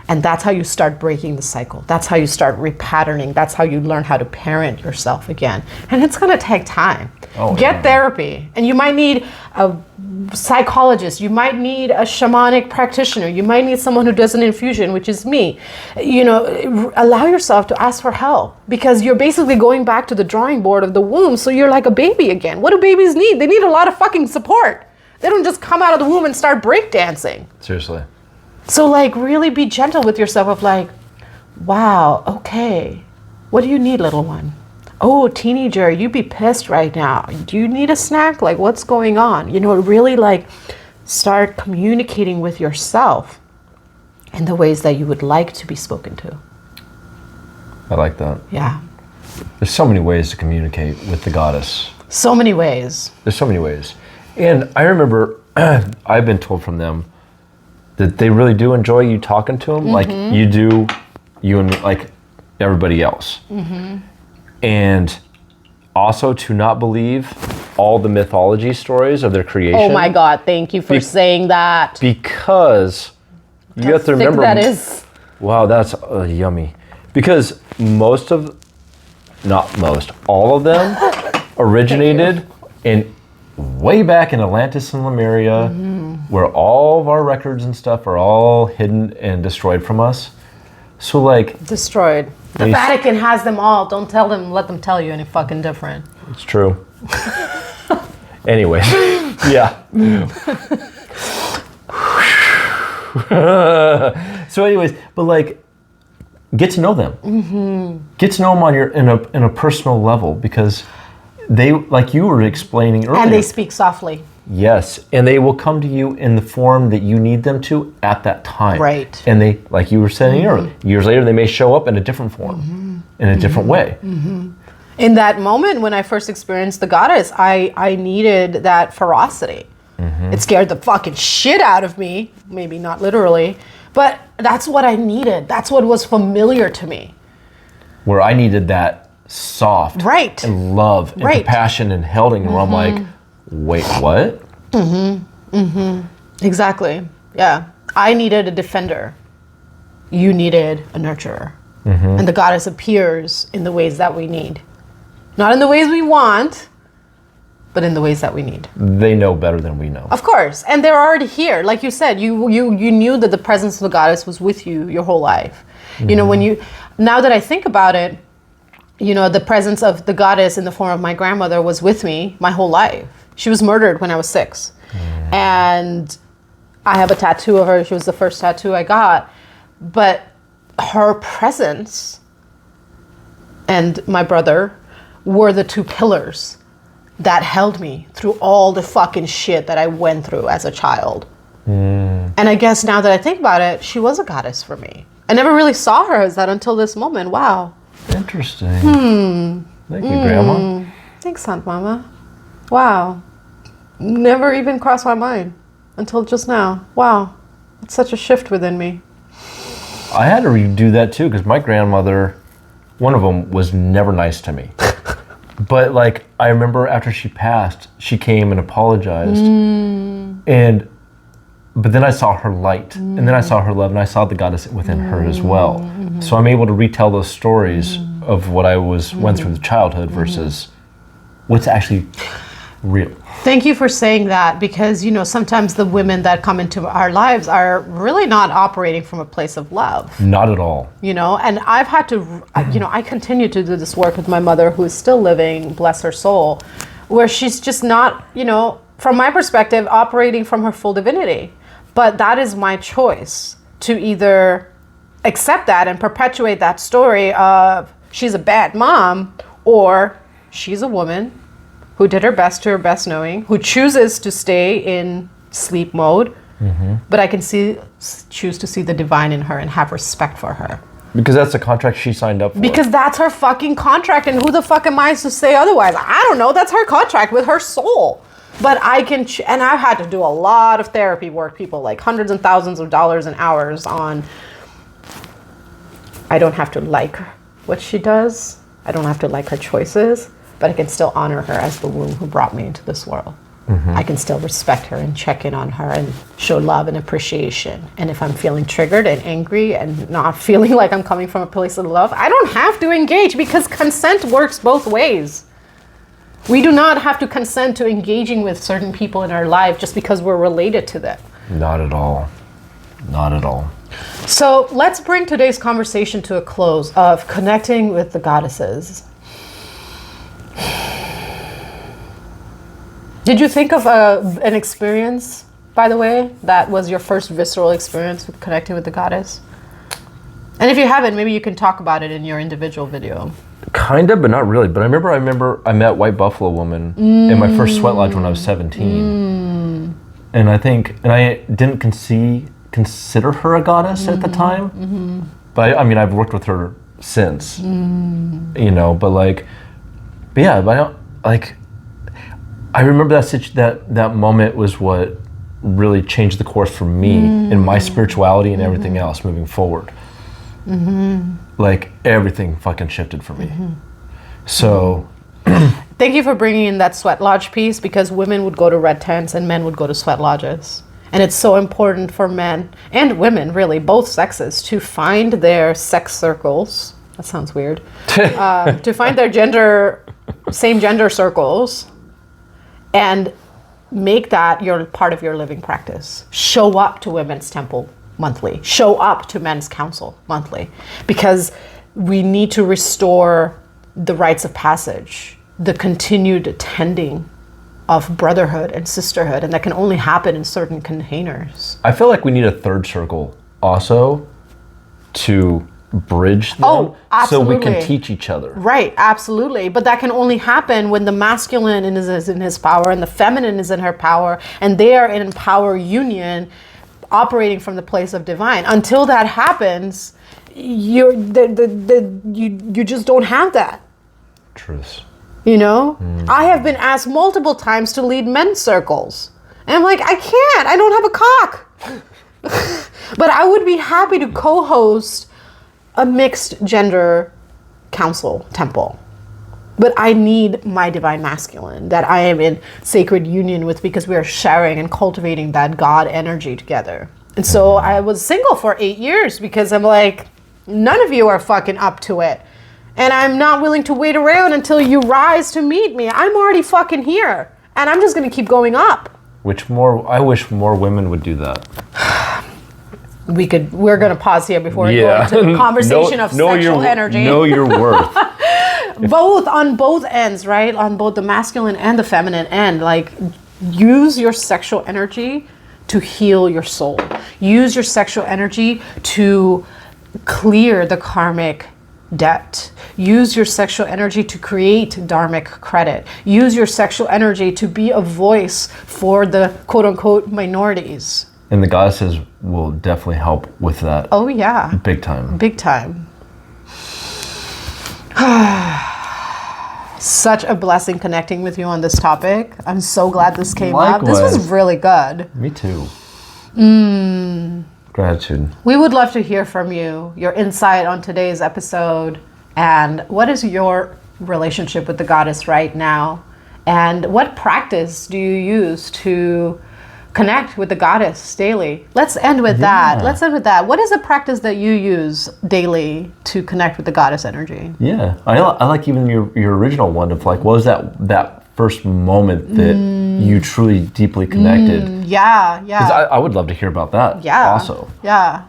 And that's how you start breaking the cycle. That's how you start repatterning. That's how you learn how to parent yourself again. And it's gonna take time. Get therapy. And you might need a psychologist. You might need a shamanic practitioner. You might need someone who does an infusion, which is me. Allow yourself to ask for help, because you're basically going back to the drawing board of the womb. So you're like a baby again. What do babies need? They need a lot of fucking support. They don't just come out of the womb and start breakdancing. Seriously. So like, really be gentle with yourself of like, wow, okay, what do you need, little one? Oh, teenager, you be pissed right now. Do you need a snack? Like, what's going on? Really like start communicating with yourself in the ways that you would like to be spoken to. I like that. Yeah. There's so many ways to communicate with the goddess. So many ways. There's so many ways. And I remember I've been told from them that they really do enjoy you talking to them, like you do, you and me, like everybody else. And also to not believe all the mythology stories of their creation. Oh my God, thank you for saying that. Because you have to remember. That is. Wow, that's yummy. Because all of them originated in way back in Atlantis and Lemuria, where all of our records and stuff are all hidden and destroyed from us. So like destroyed. The Vatican has them all. Don't tell them, let them tell you any fucking different. It's true. Anyway, yeah. So anyways, but like, get to know them. Get to know them on your in a personal level, because they, like you were explaining earlier. And they speak softly. Yes, and they will come to you in the form that you need them to at that time. Right. And they, like you were saying earlier, years later they may show up in a different form, in a different way. In that moment when I first experienced the goddess, I needed that ferocity. It scared the fucking shit out of me, maybe not literally, but that's what I needed. That's what was familiar to me. Where I needed that soft and love and compassion and holding, where I'm like, wait, what? Exactly. Yeah. I needed a defender. You needed a nurturer. And the goddess appears in the ways that we need. Not in the ways we want, but in the ways that we need. They know better than we know. Of course. And they're already here. Like you said, you knew that the presence of the goddess was with you your whole life. You know, now that I think about it, you know, the presence of the goddess in the form of my grandmother was with me my whole life. She was murdered when I was 6. And I have a tattoo of her. She was the first tattoo I got. But her presence and my brother were the 2 pillars that held me through all the fucking shit that I went through as a child. And I guess now that I think about it, she was a goddess for me. I never really saw her as that until this moment. Wow. Interesting. Thank you, Grandma. Thanks, Aunt Mama. Wow. Never even crossed my mind until just now. Wow. It's such a shift within me. I had to redo that too, because my grandmother, one of them, was never nice to me. But like, I remember after she passed, she came and apologized. But then I saw her light, and then I saw her love, and I saw the goddess within her as well. So I'm able to retell those stories of what I went through the childhood versus what's actually real. Thank you for saying that, because, you know, sometimes the women that come into our lives are really not operating from a place of love. Not at all. You know, and I've had to, you know, I continue to do this work with my mother, who is still living, bless her soul, where she's just not, you know, from my perspective, operating from her full divinity. But that is my choice, to either accept that and perpetuate that story of she's a bad mom, or she's a woman who did her best to her best knowing, who chooses to stay in sleep mode, but I can choose to see the divine in her and have respect for her. Because that's the contract she signed up for. Because that's her fucking contract, and who the fuck am I to say otherwise? I don't know, that's her contract with her soul. But I can, and I've had to do a lot of therapy work, people, like hundreds and thousands of dollars and hours on, I don't have to like what she does. I don't have to like her choices, but I can still honor her as the womb who brought me into this world. I can still respect her and check in on her and show love and appreciation. And if I'm feeling triggered and angry and not feeling like I'm coming from a place of love, I don't have to engage, because consent works both ways. We do not have to consent to engaging with certain people in our life just because we're related to them. Not at all. Not at all. So let's bring today's conversation to a close of connecting with the goddesses. Did you think of an experience, by the way, that was your first visceral experience with connecting with the goddess? And if you haven't, maybe you can talk about it in your individual video. Kind of, but not really. But I remember I met White Buffalo Woman in my first sweat lodge when I was 17. And I didn't consider her a goddess at the time. But I mean, I've worked with her since, you know, but I don't, I remember that moment was what really changed the course for me in my spirituality and everything else moving forward. Like, everything fucking shifted for me. So... Thank you for bringing in that sweat lodge piece, because women would go to red tents and men would go to sweat lodges. And it's so important for men and women, really, both sexes, to find their sex circles. That sounds weird. To find their same gender circles and make that your part of your living practice. Show up to women's temple monthly. Show up to men's council monthly, because we need to restore the rites of passage, the continued tending of brotherhood and sisterhood, and that can only happen in certain containers. I feel like we need a third circle also to bridge them, so we can teach each other. Right, absolutely. But that can only happen when the masculine is in his power and the feminine is in her power, and they are in power union, operating from the place of divine. Until that happens, you just don't have that. Truth. You know? I have been asked multiple times to lead men's circles. And I'm like, I can't. I don't have a cock. But I would be happy to co-host a mixed gender council temple. But I need my divine masculine that I am in sacred union with, because we are sharing and cultivating that God energy together. And so I was single for 8 years, because I'm like, none of you are fucking up to it. And I'm not willing to wait around until you rise to meet me. I'm already fucking here. And I'm just going to keep going up. I wish more women would do that. We're going to pause here before we go into the conversation of sexual energy. Know your worth. On both ends, right? On both the masculine and the feminine end. Like, use your sexual energy to heal your soul. Use your sexual energy to clear the karmic debt. Use your sexual energy to create dharmic credit. Use your sexual energy to be a voice for the quote-unquote minorities. And the goddesses will definitely help with that. Oh yeah. Big time. Big time. Such a blessing connecting with you on this topic. I'm so glad this came up. This was really good. Me too. Gratitude. We would love to hear from you, your insight on today's episode, and what is your relationship with the goddess right now, and what practice do you use to connect with the goddess daily? Let's end with that. What is a practice that you use daily to connect with the goddess energy? Yeah, I like even your original one of like, what was that first moment that you truly deeply connected? Yeah. 'Cause I would love to hear about that. Yeah. Also. Yeah,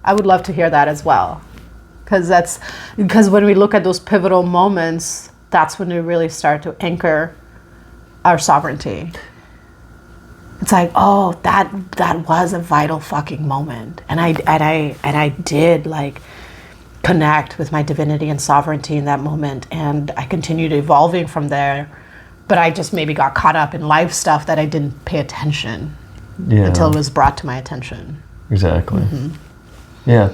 I would love to hear that as well, because when we look at those pivotal moments, that's when we really start to anchor our sovereignty. It's like, oh, that was a vital fucking moment, and I did like connect with my divinity and sovereignty in that moment, and I continued evolving from there. But I just maybe got caught up in life stuff that I didn't pay attention until it was brought to my attention. Exactly. Yeah.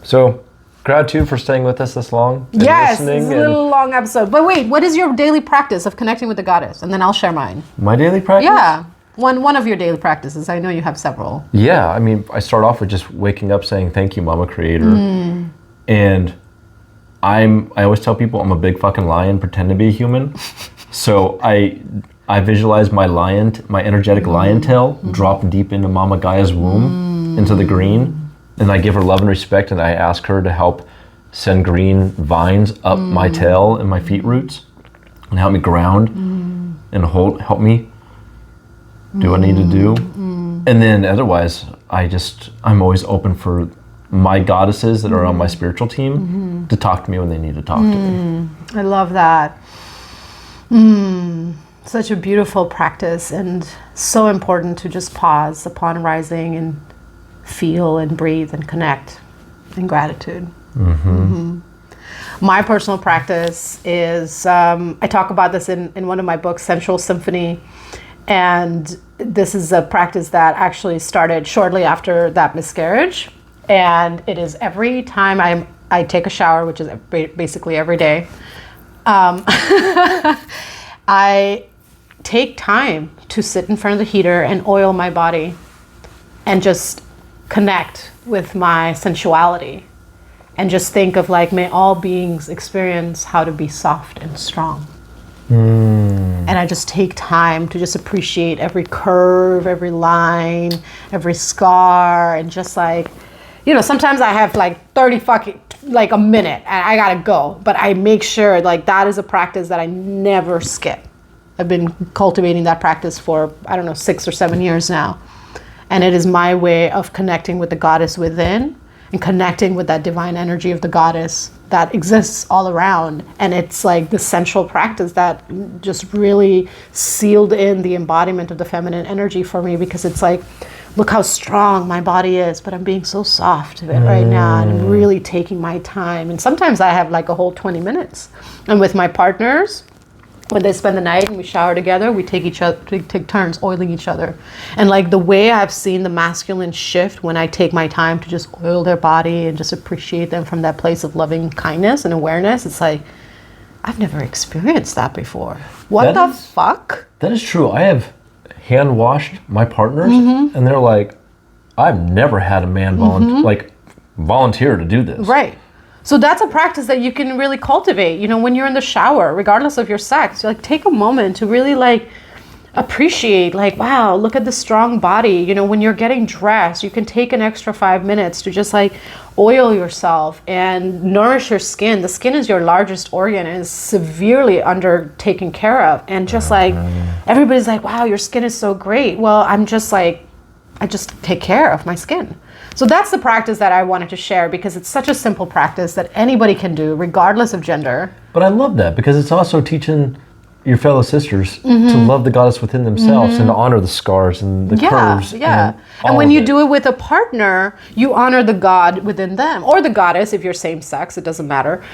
So, gratitude for staying with us this long. Yes, it's a little long episode. But wait, what is your daily practice of connecting with the goddess? And then I'll share mine. My daily practice? Yeah. One of your daily practices. I know you have several. Yeah, I mean, I start off with just waking up saying, thank you, Mama Creator. And I always tell people I'm a big fucking lion, pretend to be a human. So I visualize my energetic lion tail drop deep into Mama Gaia's womb, into the green. And I give her love and respect, and I ask her to help send green vines up my tail and my feet roots and help me ground and help me do what I need to do. And then otherwise, I'm always open for my goddesses that are on my spiritual team to talk to me when they need to talk to me. I love that. Such a beautiful practice, and so important to just pause upon rising and feel and breathe and connect in gratitude. My personal practice is, I talk about this in one of my books, Sensual Symphony, And this is a practice that actually started shortly after that miscarriage. And it is every time I take a shower, which is basically every day, I take time to sit in front of the heater and oil my body and just connect with my sensuality and just think of like, may all beings experience how to be soft and strong. And I just take time to just appreciate every curve, every line, every scar, and just like, you know, sometimes I have like 30 like a minute and I gotta go, but I make sure like that is a practice that I never skip. I've been cultivating that practice for, I don't know, 6 or 7 years now. And it is my way of connecting with the goddess within and connecting with that divine energy of the goddess that exists all around. And it's like the central practice that just really sealed in the embodiment of the feminine energy for me, because it's like, look how strong my body is, but I'm being so soft right now, and I'm really taking my time. And sometimes I have like a whole 20 minutes. And with my partners, when they spend the night and we shower together, we take turns oiling each other. And like the way I've seen the masculine shift when I take my time to just oil their body and just appreciate them from that place of loving kindness and awareness, it's like, I've never experienced that before. What the fuck? That is true. I have hand washed my partners, and they're like, I've never had a man volunteer to do this. Right. So that's a practice that you can really cultivate, you know, when you're in the shower, regardless of your sex. Like, take a moment to really like appreciate, like, wow, look at the strong body. You know, when you're getting dressed, you can take an extra 5 minutes to just like oil yourself and nourish your skin. The skin is your largest organ and is severely under taken care of. And just like, everybody's like, wow, your skin is so great. Well, I'm just like, I just take care of my skin. So that's the practice that I wanted to share, because it's such a simple practice that anybody can do regardless of gender. But I love that, because it's also teaching your fellow sisters to love the goddess within themselves and to honor the scars and the curves. Yeah. And when you do it with a partner, you honor the god within them, or the goddess if you're same sex, it doesn't matter.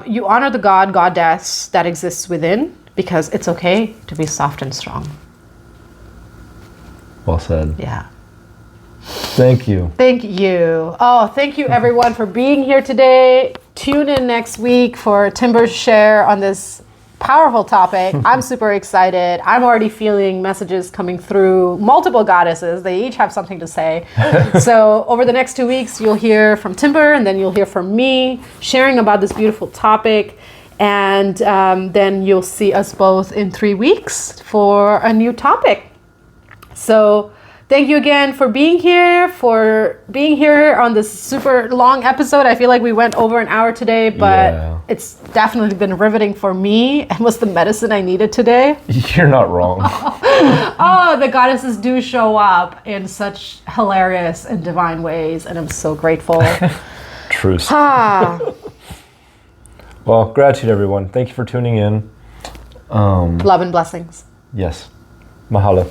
You honor the god, goddess that exists within, because it's okay to be soft and strong. Well said. Yeah. Thank you. Thank you. Oh, thank you everyone for being here today. Tune in next week for Timber's share on this powerful topic. I'm super excited. I'm already feeling messages coming through multiple goddesses. They each have something to say. So over the next 2 weeks, you'll hear from Timber, and then you'll hear from me sharing about this beautiful topic. And then you'll see us both in 3 weeks for a new topic. So thank you again for being here on this super long episode. I feel like we went over an hour today, but it's definitely been riveting for me and was the medicine I needed today. You're not wrong. Oh, the goddesses do show up in such hilarious and divine ways, and I'm so grateful. Truth. Well, gratitude, everyone. Thank you for tuning in. Love and blessings. Yes. Mahalo.